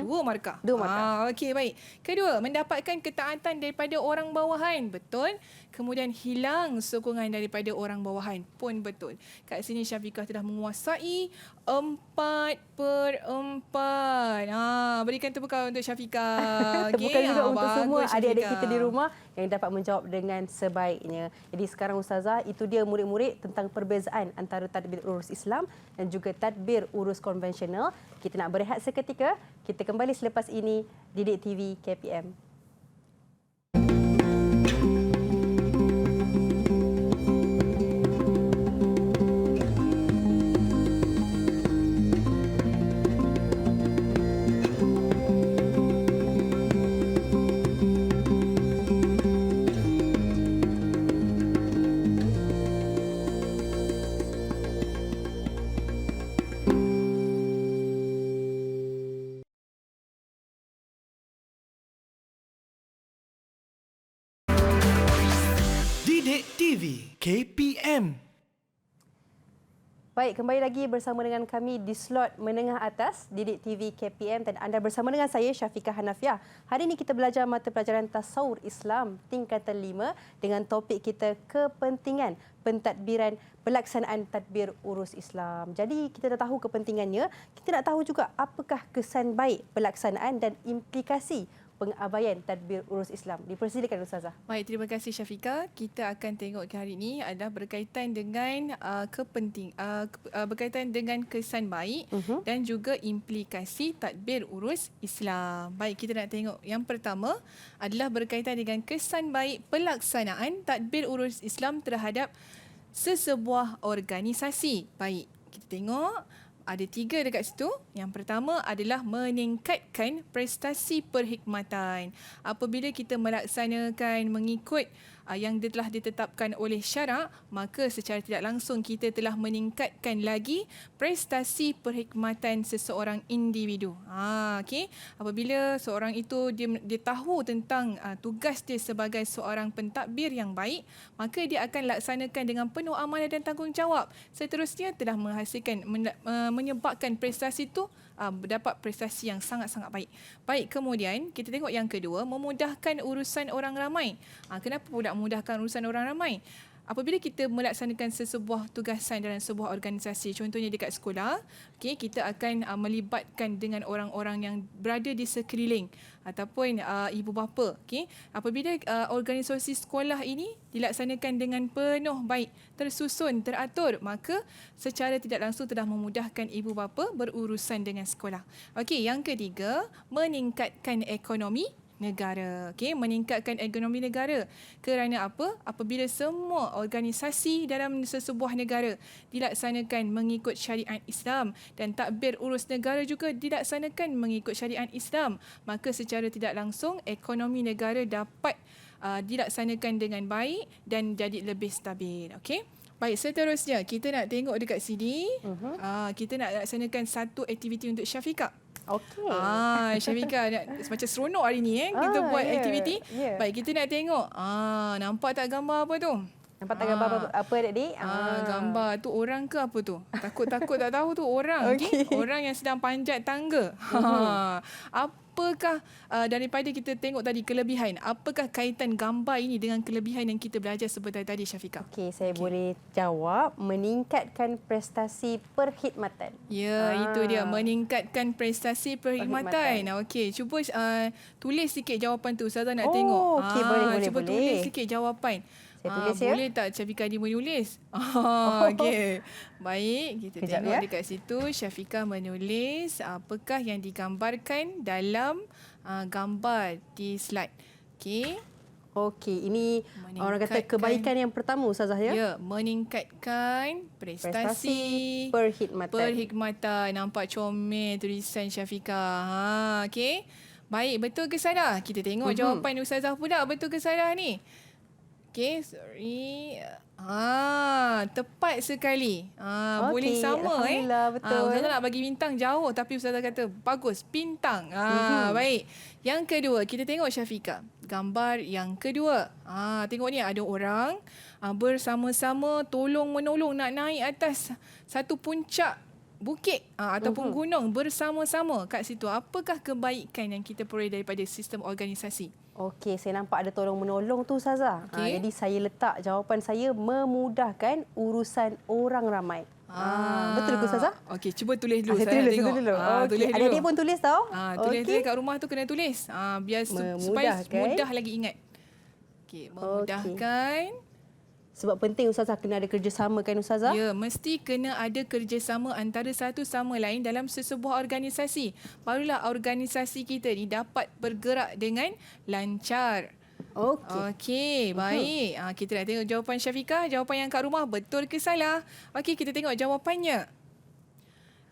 [SPEAKER 3] dua markah. Okey, baik. Kedua, mendapatkan ketaatan daripada orang bawahan. Betul. Kemudian hilang sokongan daripada orang bawahan. Pun betul. Kat sini Syafiqah telah menguasai 4/4. Berikan tepukan untuk Syafiqah.
[SPEAKER 2] Tepukan juga untuk semua
[SPEAKER 3] Bagus,
[SPEAKER 2] adik-adik
[SPEAKER 3] Syafiqah.
[SPEAKER 2] kita di rumah yang dapat menjawab dengan sebaiknya. Jadi sekarang Ustazah, itu dia murid-murid tentang perbezaan antara tadbir urus Islam dan juga tadbir urus konvensional. Kita nak berehat seketika. Kita kembali selepas ini Didik TV KPM.
[SPEAKER 1] Didik TV KPM.
[SPEAKER 2] Baik, kembali lagi bersama dengan kami di slot menengah atas Didik TV KPM dan anda bersama dengan saya Syafiqah Hanafiah. Hari ini kita belajar mata pelajaran Tasawur Islam tingkatan 5 dengan topik kita kepentingan pentadbiran pelaksanaan tadbir urus Islam. Jadi kita dah tahu kepentingannya, kita nak tahu juga apakah kesan baik pelaksanaan dan implikasi pengabaian tadbir urus Islam. Dipersilakan Ustazah.
[SPEAKER 3] Baik, terima kasih Syafiqah. Kita akan tengok hari ini adalah berkaitan dengan berkaitan dengan kesan baik dan juga implikasi tadbir urus Islam. Baik, kita nak tengok yang pertama adalah berkaitan dengan kesan baik pelaksanaan tadbir urus Islam terhadap sesebuah organisasi. Baik, kita tengok ada 3 dekat situ. Yang pertama adalah meningkatkan prestasi perkhidmatan. Apabila kita melaksanakan mengikut yang telah ditetapkan oleh syarak, maka secara tidak langsung kita telah meningkatkan lagi prestasi perkhidmatan seseorang individu. Okey. Apabila seorang itu dia tahu tentang tugas dia sebagai seorang pentadbir yang baik, maka dia akan laksanakan dengan penuh amanah dan tanggungjawab. Seterusnya telah menghasilkan menyebabkan prestasi itu dapat prestasi yang sangat-sangat baik. Baik, kemudian kita tengok yang kedua, memudahkan urusan orang ramai. Kenapa pula memudahkan urusan orang ramai? Apabila kita melaksanakan sesebuah tugasan dalam sebuah organisasi, contohnya dekat sekolah, okay, kita akan melibatkan dengan orang-orang yang berada di sekeliling ataupun ibu bapa. Okay. Apabila organisasi sekolah ini dilaksanakan dengan penuh baik, tersusun, teratur, maka secara tidak langsung telah memudahkan ibu bapa berurusan dengan sekolah. Okey, yang ketiga, meningkatkan ekonomi negara. Okey, meningkatkan ekonomi negara. Kerana apa? Apabila semua organisasi dalam sesebuah negara dilaksanakan mengikut syariat Islam dan tadbir urus negara juga dilaksanakan mengikut syariat Islam, maka secara tidak langsung ekonomi negara dapat dilaksanakan dengan baik dan jadi lebih stabil. Okey. Baik, seterusnya kita nak tengok dekat sini. Kita nak laksanakan satu aktiviti untuk Syafiqah.
[SPEAKER 2] Okey.
[SPEAKER 3] Syafiqah macam seronok hari ni kita buat aktiviti. Baik, kita nak tengok. Nampak tak gambar apa tu?
[SPEAKER 2] Nampak tak gambar apa adik-adik?
[SPEAKER 3] Gambar tu orang ke apa tu? Takut-takut tak tahu tu orang. Okay. Orang yang sedang panjat tangga. Apakah daripada kita tengok tadi kelebihan, apakah kaitan gambar ini dengan kelebihan yang kita belajar sebentar tadi, Syafiqah?
[SPEAKER 2] Okey, saya boleh jawab meningkatkan prestasi perkhidmatan.
[SPEAKER 3] Ya, itu dia, meningkatkan prestasi perkhidmatan. Okey, cuba tulis sikit jawapan tu. Ustazah nak tengok.
[SPEAKER 2] Okey, boleh.
[SPEAKER 3] Cuba tulis sikit jawapan.
[SPEAKER 2] Saya tulis ya.
[SPEAKER 3] Boleh tak Syafiqah ni menulis? Okey. Baik, kita
[SPEAKER 2] Kejap
[SPEAKER 3] tengok
[SPEAKER 2] ya.
[SPEAKER 3] dekat situ Syafiqah menulis apakah yang digambarkan dalam gambar di slide. Okey.
[SPEAKER 2] Okey, ini orang kata
[SPEAKER 3] Meningkatkan-
[SPEAKER 2] kebaikan yang pertama Ustazah ya.
[SPEAKER 3] Ya, meningkatkan prestasi perkhidmatan. Nampak comel tulisan Syafiqah. Okey. Baik, betul ke salah? Kita tengok jawapan Ustazah pula. Betul ke salah ni? Okey, sorry. Tepat sekali. Boleh
[SPEAKER 2] Okey,
[SPEAKER 3] sama
[SPEAKER 2] Alhamdulillah, betul.
[SPEAKER 3] Ustazah nak bagi bintang jauh tapi Ustazah kata bagus, bintang. Baik. Yang kedua, kita tengok Syafiqah. Gambar yang kedua. Tengok ni ada orang bersama-sama tolong-menolong nak naik atas satu puncak bukit ataupun gunung bersama-sama kat situ. Apakah kebaikan yang kita peroleh daripada sistem organisasi?
[SPEAKER 2] Okey, saya nampak ada tolong-menolong tu Ustazah.
[SPEAKER 3] Okey.
[SPEAKER 2] Jadi saya letak jawapan saya memudahkan urusan orang ramai. Betul ke Ustazah?
[SPEAKER 3] Okey, cuba tulis dulu.
[SPEAKER 2] Saya
[SPEAKER 3] Saya nak
[SPEAKER 2] tulis
[SPEAKER 3] tengok.
[SPEAKER 2] dulu.
[SPEAKER 3] Tulis dulu.
[SPEAKER 2] Adik-adik pun tulis tau.
[SPEAKER 3] Tulis kat rumah tu kena tulis. Biar supaya
[SPEAKER 2] Memudahkan.
[SPEAKER 3] mudah lagi ingat. Okey, memudahkan.
[SPEAKER 2] Sebab penting Ustazah kena ada kerjasama kan Ustazah?
[SPEAKER 3] Ya, mesti kena ada kerjasama antara satu sama lain dalam sesebuah organisasi. Barulah organisasi kita ni dapat bergerak dengan lancar.
[SPEAKER 2] Okey.
[SPEAKER 3] Okey, baik. Kita nak tengok jawapan Syafiqah. Jawapan yang kat rumah betul ke salah? Okey, kita tengok jawapannya.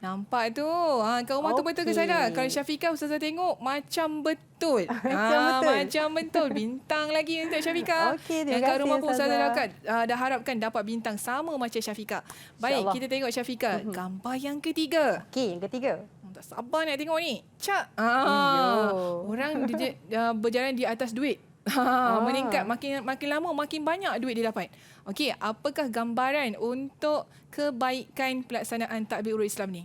[SPEAKER 3] Nampak tu. Kat rumah tu betul ke
[SPEAKER 2] Okey.
[SPEAKER 3] salah? Kalau Syafiqah Ustazah tengok macam betul.
[SPEAKER 2] Macam betul.
[SPEAKER 3] Macam betul. Bintang lagi untuk Syafiqah.
[SPEAKER 2] Okey, terima
[SPEAKER 3] Yang kat
[SPEAKER 2] kasih,
[SPEAKER 3] rumah pun Ustazah
[SPEAKER 2] Ustazah.
[SPEAKER 3] dah harapkan dapat bintang sama macam Syafiqah. Baik,
[SPEAKER 2] InsyaAllah.
[SPEAKER 3] kita tengok Syafiqah. Gambar yang ketiga.
[SPEAKER 2] Okey, yang ketiga.
[SPEAKER 3] Tak sabar nak tengok ni. Cak.
[SPEAKER 2] Iyo.
[SPEAKER 3] Orang berjalan di atas duit. Meningkat makin lama makin banyak duit dia dapat. Okey, apakah gambaran untuk kebaikan pelaksanaan takbir urus Islam ni?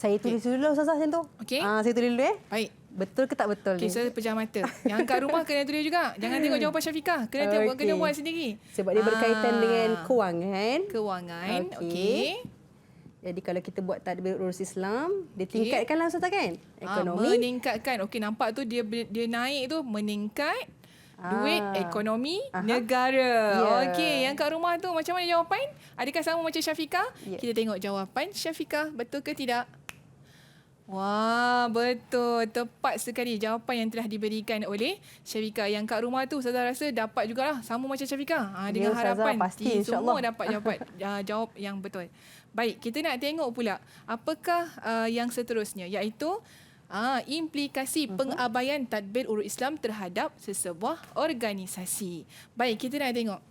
[SPEAKER 2] Saya tulis dulu Ustazah macam tu.
[SPEAKER 3] Okey.
[SPEAKER 2] Saya tulis dulu
[SPEAKER 3] Baik.
[SPEAKER 2] Betul ke tak betul
[SPEAKER 3] Okey,
[SPEAKER 2] ni?
[SPEAKER 3] saya pejam mata. Yang kat rumah kena tulis juga. Jangan tengok jawapan Syafiqah. Kena tengok, kena
[SPEAKER 2] Okey.
[SPEAKER 3] buat sendiri.
[SPEAKER 2] Sebab dia berkaitan dengan kewangan.
[SPEAKER 3] Kewangan.
[SPEAKER 2] Okey.
[SPEAKER 3] Okey.
[SPEAKER 2] Jadi kalau kita buat tadbir urus Islam, dia tingkatkanlah Ustazah kan? Ekonomi.
[SPEAKER 3] Meningkatkan. Okey, nampak tu dia naik tu meningkat duit ekonomi negara.
[SPEAKER 2] Ya.
[SPEAKER 3] Okey, yang kat rumah tu macam mana jawapan? Adakah sama macam Syafiqah?
[SPEAKER 2] Ya.
[SPEAKER 3] Kita tengok jawapan Syafiqah. Betul ke tidak? Wah, betul. Tepat sekali jawapan yang telah diberikan oleh Syafiqah. Yang kat rumah tu Ustazah rasa dapat jugalah sama macam Syafiqah. Dengan
[SPEAKER 2] Ustazah,
[SPEAKER 3] harapan
[SPEAKER 2] pasti,
[SPEAKER 3] semua
[SPEAKER 2] insyaAllah.
[SPEAKER 3] dapat jawab yang betul. Baik, kita nak tengok pula apakah yang seterusnya, iaitu implikasi pengabaian tadbir urus Islam terhadap sesebuah organisasi. Baik, kita nak tengok.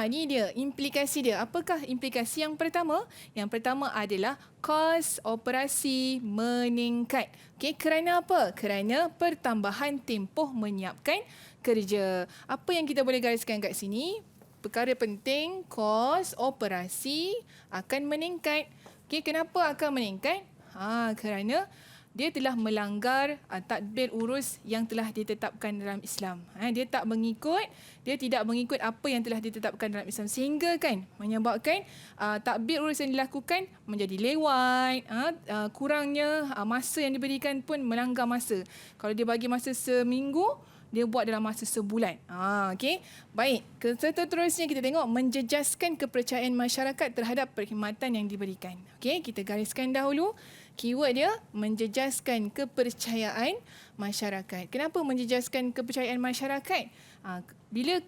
[SPEAKER 3] Ni dia implikasi dia. Apakah implikasi yang pertama? Yang pertama adalah kos operasi meningkat. Okey, kerana apa? Kerana pertambahan tempoh menyiapkan kerja. Apa yang kita boleh gariskan kat sini? Perkara penting, kos operasi akan meningkat. Okey, kenapa akan meningkat? Kerana dia telah melanggar tadbir urus yang telah ditetapkan dalam Islam. Dia tidak mengikut apa yang telah ditetapkan dalam Islam, sehingga kan menyebabkan tadbir urus yang dilakukan menjadi lewat, kurangnya masa yang diberikan pun melanggar masa. Kalau dia bagi masa seminggu, dia buat dalam masa sebulan. Okey. Baik, seterusnya kita tengok menjejaskan kepercayaan masyarakat terhadap perkhidmatan yang diberikan. Okey, kita gariskan dahulu. Keyword dia menjejaskan kepercayaan masyarakat. Kenapa menjejaskan kepercayaan masyarakat? Bila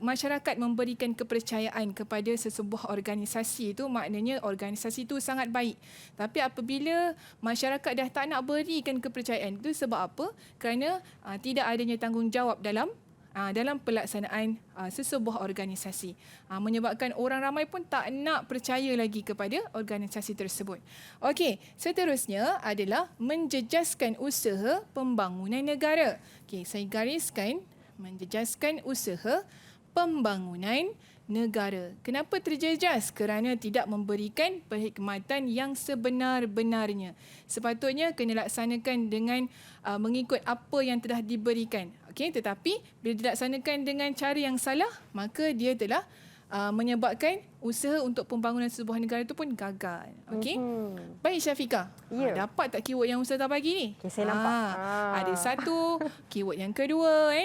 [SPEAKER 3] masyarakat memberikan kepercayaan kepada sesebuah organisasi itu, maknanya organisasi itu sangat baik. Tapi apabila masyarakat dah tak nak berikan kepercayaan, itu sebab apa? Kerana tidak adanya tanggungjawab dalam pelaksanaan sesebuah organisasi. Menyebabkan orang ramai pun tak nak percaya lagi kepada organisasi tersebut. Okey, seterusnya adalah menjejaskan usaha pembangunan negara. Okey, saya gariskan menjejaskan usaha pembangunan negara. Kenapa terjejas? Kerana tidak memberikan perkhidmatan yang sebenar-benarnya. Sepatutnya kena laksanakan dengan mengikut apa yang telah diberikan. Okey, tetapi bila dilaksanakan dengan cara yang salah, maka dia telah menyebabkan usaha untuk pembangunan sebuah negara itu pun gagal. Okey. Baik Syafiqah.
[SPEAKER 2] Ya.
[SPEAKER 3] Dapat tak keyword yang Ustazah bagi ni?
[SPEAKER 2] Okey, saya nampak.
[SPEAKER 3] Ada satu, keyword yang kedua,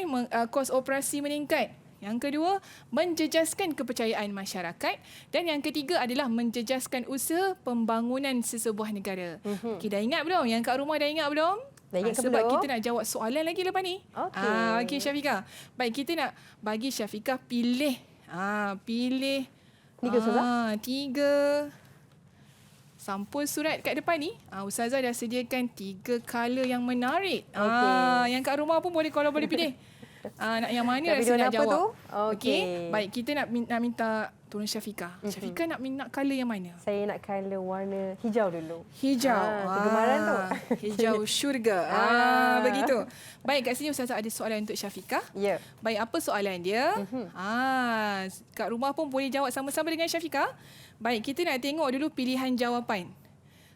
[SPEAKER 3] kos operasi meningkat. Yang kedua, menjejaskan kepercayaan masyarakat. Dan yang ketiga adalah menjejaskan usaha pembangunan sesebuah negara. Okey, dah ingat belum? Yang kat rumah dah ingat belum?
[SPEAKER 2] Dah ingat ke
[SPEAKER 3] Sebab
[SPEAKER 2] belum?
[SPEAKER 3] kita nak jawab soalan lagi lepas ni.
[SPEAKER 2] Okey.
[SPEAKER 3] Okey Syafiqah. Baik, kita nak bagi Syafiqah pilih. Pilih.
[SPEAKER 2] Tiga, Ustazah?
[SPEAKER 3] 3 sampul surat kat depan ni. Ustazah dah sediakan 3 color yang menarik.
[SPEAKER 2] Okey.
[SPEAKER 3] Yang kat rumah pun boleh, kalau boleh pilih. Nak yang mana
[SPEAKER 2] Nak
[SPEAKER 3] rasa
[SPEAKER 2] pilih
[SPEAKER 3] nak
[SPEAKER 2] warna apa
[SPEAKER 3] jawab.
[SPEAKER 2] tu?
[SPEAKER 3] Okey.
[SPEAKER 2] Okey.
[SPEAKER 3] Baik, kita nak minta tolong Syafiqah. Syafiqah nak color yang mana?
[SPEAKER 2] Saya nak color warna hijau dulu.
[SPEAKER 3] Hijau.
[SPEAKER 2] Kegemaran tu.
[SPEAKER 3] Hijau syurga. Begitu. Baik, kat sini Ustazah ada soalan untuk Syafiqah.
[SPEAKER 2] Ya.
[SPEAKER 3] Baik, apa soalan dia? Kat rumah pun boleh jawab sama-sama dengan Syafiqah. Baik, kita nak tengok dulu pilihan jawapan.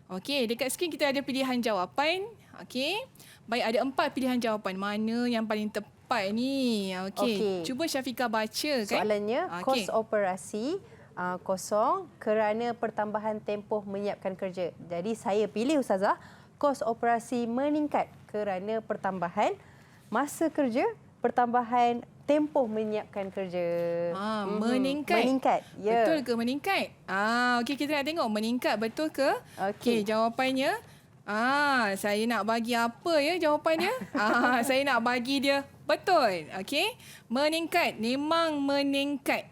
[SPEAKER 3] Okey, dekat skrin kita ada pilihan jawapan. Okey. Baik, ada 4 pilihan jawapan. Mana yang paling tepat ni? Okey. Cuba Syafiqah baca kan.
[SPEAKER 2] Soalannya, kos operasi kosong kerana pertambahan tempoh menyiapkan kerja. Jadi saya pilih Ustazah, kos operasi meningkat kerana pertambahan masa kerja, pertambahan tempoh menyiapkan kerja.
[SPEAKER 3] Meningkat.
[SPEAKER 2] Meningkat. Ya.
[SPEAKER 3] Betul ke meningkat? Okey, kita nak tengok meningkat betul ke? Okey, jawapannya saya nak bagi apa ya jawapannya? Saya nak bagi dia betul. Okey. Meningkat, memang meningkat.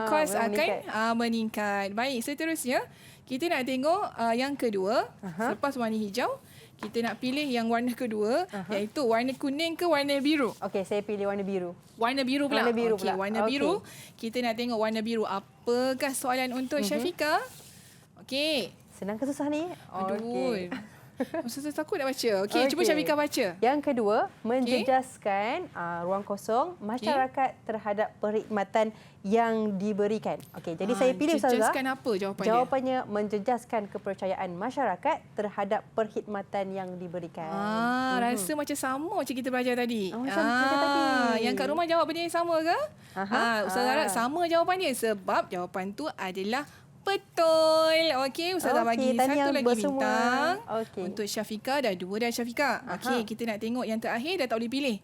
[SPEAKER 3] Kos
[SPEAKER 2] meningkat.
[SPEAKER 3] akan meningkat. Baik, seterusnya kita nak tengok yang kedua. Selepas warna hijau, kita nak pilih yang warna kedua, iaitu warna kuning ke warna biru.
[SPEAKER 2] Okey, saya pilih warna biru.
[SPEAKER 3] Warna biru pula.
[SPEAKER 2] Warna biru
[SPEAKER 3] Okey,
[SPEAKER 2] pula.
[SPEAKER 3] warna biru. Kita nak tengok warna biru. Apakah soalan untuk Syafiqah? Okey.
[SPEAKER 2] Senang ke susah ni?
[SPEAKER 3] Aduh. Ustazah takut nak baca. Okey, cuba Syafiqah baca.
[SPEAKER 2] Yang kedua, menjejaskan ruang kosong masyarakat terhadap perkhidmatan yang diberikan. Okey, jadi saya pilih Ustazah.
[SPEAKER 3] Jejaskan apa jawapannya?
[SPEAKER 2] Jawapannya menjejaskan kepercayaan masyarakat terhadap perkhidmatan yang diberikan.
[SPEAKER 3] Rasa macam sama macam kita belajar tadi.
[SPEAKER 2] Macam tadi.
[SPEAKER 3] Yang kat rumah jawab benda yang sama ke? Ustazah harap sama jawapannya sebab jawapan tu adalah betul. Okey, Ustazah bagi satu lagi bintang. Untuk Syafiqah dah 2 dah Syafiqah. Okey, kita nak tengok yang terakhir dah tak boleh pilih.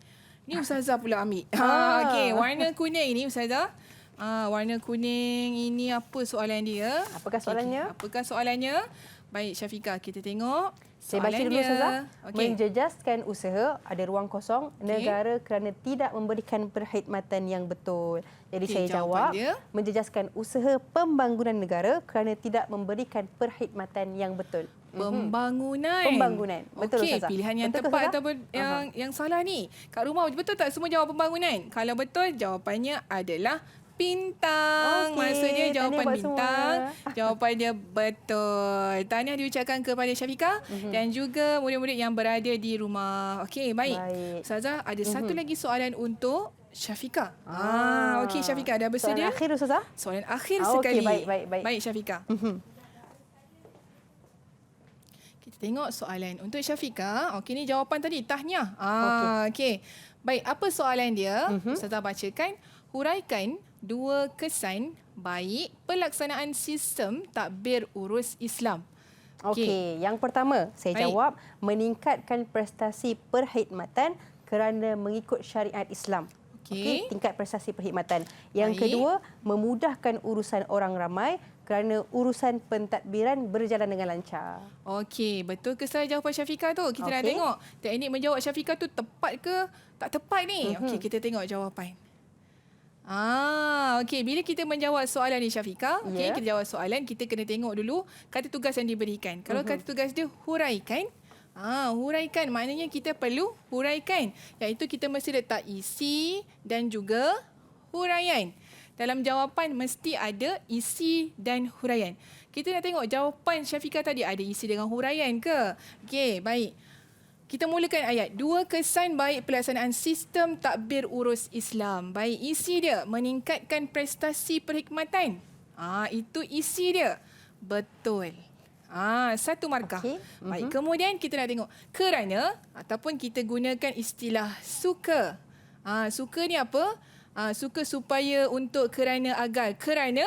[SPEAKER 3] Ni Ustazah pula ambil. Okey, warna kuning ni Ustazah. Warna kuning ini apa soalan dia?
[SPEAKER 2] Apakah soalannya?
[SPEAKER 3] Apakah soalannya? Baik Syafiqah, kita tengok.
[SPEAKER 2] Saya baca dulu Ustazah.
[SPEAKER 3] Okey.
[SPEAKER 2] Menjejaskan usaha, ada ruang kosong negara kerana tidak memberikan perkhidmatan yang betul. Jadi saya jawab, menjejaskan usaha pembangunan negara kerana tidak memberikan perkhidmatan yang betul.
[SPEAKER 3] Pembangunan.
[SPEAKER 2] Pembangunan. Betul
[SPEAKER 3] Okey,
[SPEAKER 2] Ustazah.
[SPEAKER 3] pilihan yang
[SPEAKER 2] Betul ke,
[SPEAKER 3] tepat
[SPEAKER 2] Ustazah?
[SPEAKER 3] ataupun yang salah ni. Kat rumah betul tak semua jawab pembangunan? Kalau betul, jawapannya adalah bintang.
[SPEAKER 2] Okey,
[SPEAKER 3] Maksudnya jawapan
[SPEAKER 2] tahniah buat
[SPEAKER 3] bintang.
[SPEAKER 2] semua.
[SPEAKER 3] Jawapan dia betul. Tahniah diucapkan kepada Syafiqah dan juga murid-murid yang berada di rumah. Okey, baik. Ustazah, ada satu lagi soalan untuk Syafiqah. Okey Syafiqah, dah bersedia?
[SPEAKER 2] Soalan akhir Ustazah?
[SPEAKER 3] Soalan akhir
[SPEAKER 2] Okey,
[SPEAKER 3] sekali.
[SPEAKER 2] baik.
[SPEAKER 3] Baik Syafiqah. Kita tengok soalan untuk Syafiqah. Okey, ni jawapan tadi tahniah. Okey. Baik, apa soalan dia? Ustazah bacakan. Huraikan 2 kesan baik pelaksanaan sistem tadbir urus Islam.
[SPEAKER 2] Okey, yang pertama saya jawab meningkatkan prestasi perkhidmatan kerana mengikut syariat Islam. Okey, tingkat prestasi perkhidmatan. Yang kedua, memudahkan urusan orang ramai kerana urusan pentadbiran berjalan dengan lancar. Okey,
[SPEAKER 3] betul ke salah jawapan Syafiqah tu? Kita nak tengok teknik menjawab Syafiqah tu tepat ke tak tepat ni. Okey, kita tengok jawapan. Okey, bila kita menjawab soalan ni Syafiqah, kita jawab soalan, kita kena tengok dulu kata tugas yang diberikan. Kalau kata tugas dia huraikan, huraikan maknanya kita perlu huraikan, iaitu kita mesti letak isi dan juga huraian. Dalam jawapan mesti ada isi dan huraian. Kita nak tengok jawapan Syafiqah tadi ada isi dengan huraian ke? Okey, baik. Kita mulakan ayat. 2 kesan baik pelaksanaan sistem tadbir urus Islam. Baik, isi dia meningkatkan prestasi perkhidmatan. Itu isi dia. Betul. 1 markah. Baik, kemudian kita nak tengok kerana ataupun kita gunakan istilah suka. Suka ni apa? Suka supaya untuk kerana agar kerana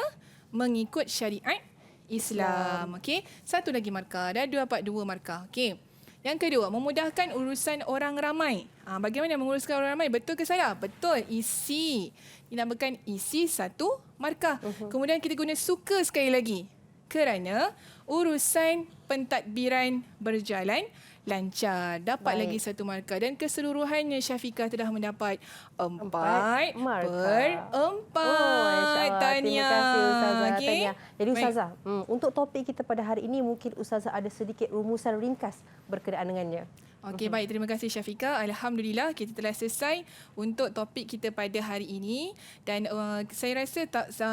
[SPEAKER 3] mengikut syariat Islam. Okey, 1 lagi markah. Dah dapat 2 markah. Okey. Yang kedua, memudahkan urusan orang ramai. Bagaimana menguruskan orang ramai? Betul ke salah? Betul. Isi. Dinamakan isi satu markah. Kemudian kita guna suka sekali lagi. Kerana urusan pentadbiran berjalan lancar. Dapat lagi satu markah. Dan keseluruhannya Syafiqah telah mendapat 4 per 4.
[SPEAKER 2] Terima kasih Ustazah Tania. Jadi
[SPEAKER 3] Baik.
[SPEAKER 2] Ustazah, untuk topik kita pada hari ini mungkin Ustazah ada sedikit rumusan ringkas berkenaan dengannya.
[SPEAKER 3] Okey, baik. Terima kasih Syafiqah. Alhamdulillah kita telah selesai untuk topik kita pada hari ini. Dan saya rasa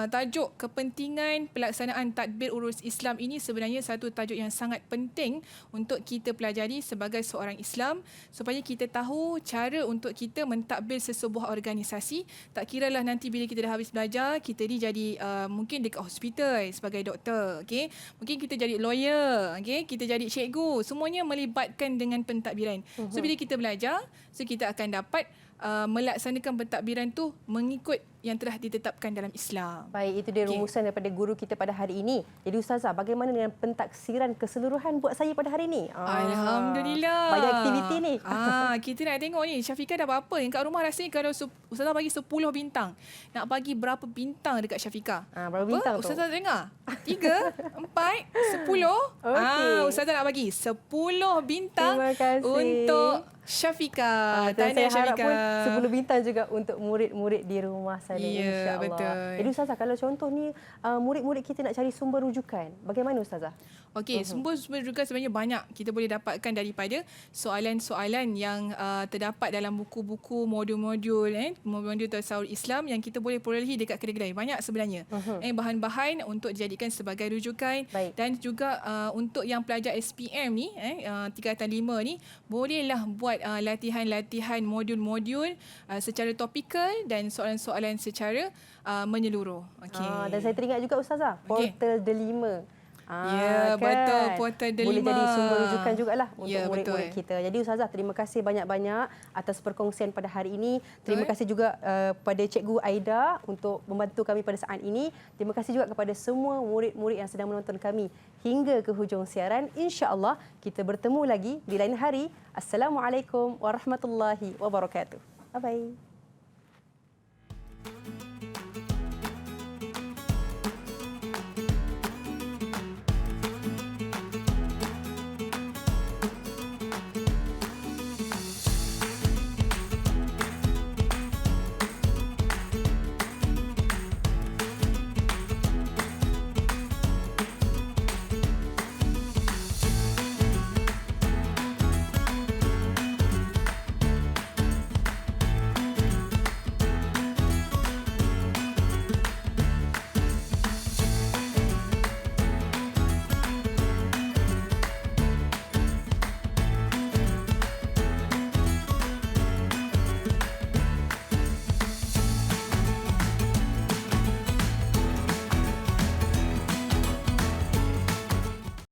[SPEAKER 3] tajuk kepentingan pelaksanaan tadbir urus Islam ini sebenarnya satu tajuk yang sangat penting untuk kita pelajari sebagai seorang Islam supaya kita tahu cara untuk kita mentadbir sesebuah organisasi. Tak kiralah nanti bila kita dah habis belajar, kita ni jadi mungkin dekat hospital sebagai doktor. Okay? Mungkin kita jadi lawyer. Okay? Kita jadi cikgu. Semuanya melibatkan dengan pentadbiran. So bila kita belajar, so kita akan dapat melaksanakan pentadbiran tu mengikut yang telah ditetapkan dalam Islam.
[SPEAKER 2] Baik, itu dia rumusan daripada guru kita pada hari ini. Jadi Ustazah, bagaimana dengan pentaksiran keseluruhan buat saya pada hari ini?
[SPEAKER 3] Alhamdulillah.
[SPEAKER 2] Banyak aktiviti ni.
[SPEAKER 3] Kita nak tengok ni, Syafiqah dah berapa? Yang kat rumah rasanya kalau Ustazah bagi 10 bintang, nak bagi berapa bintang dekat Syafiqah?
[SPEAKER 2] Berapa bintang tu?
[SPEAKER 3] Ustazah dengar? 3, 4, 10. Ustazah nak bagi 10 bintang untuk Syafiqah.
[SPEAKER 2] Saya harap pun 10 bintang juga untuk murid-murid di rumah sana,
[SPEAKER 3] Ya,
[SPEAKER 2] insya-Allah.
[SPEAKER 3] betul.
[SPEAKER 2] Jadi Ustazah, kalau contoh ni murid-murid kita nak cari sumber rujukan, bagaimana Ustazah?
[SPEAKER 3] Okey, sumber rujukan sebenarnya banyak kita boleh dapatkan daripada soalan-soalan yang terdapat dalam buku-buku modul-modul modul tasawuf Islam yang kita boleh perolehi dekat kedai-kedai. Banyak sebenarnya. Bahan-bahan untuk dijadikan sebagai rujukan.
[SPEAKER 2] Baik.
[SPEAKER 3] Dan juga untuk yang pelajar SPM ni tingkatan 5 ni bolehlah buat latihan-latihan modul-modul secara topikal dan soalan-soalan secara menyeluruh. Okey.
[SPEAKER 2] Dan saya teringat juga Ustazah, Portal Delima.
[SPEAKER 3] Ya, betul. Portal Delima.
[SPEAKER 2] Boleh jadi sumber rujukan jugalah untuk
[SPEAKER 3] Ya,
[SPEAKER 2] murid-murid
[SPEAKER 3] betul.
[SPEAKER 2] kita. Jadi Ustazah, terima kasih banyak-banyak atas perkongsian pada hari ini. Terima kasih juga pada Cikgu Aida untuk membantu kami pada saat ini. Terima kasih juga kepada semua murid-murid yang sedang menonton kami hingga ke hujung siaran. InsyaAllah kita bertemu lagi di lain hari. Assalamualaikum warahmatullahi wabarakatuh. Bye-bye.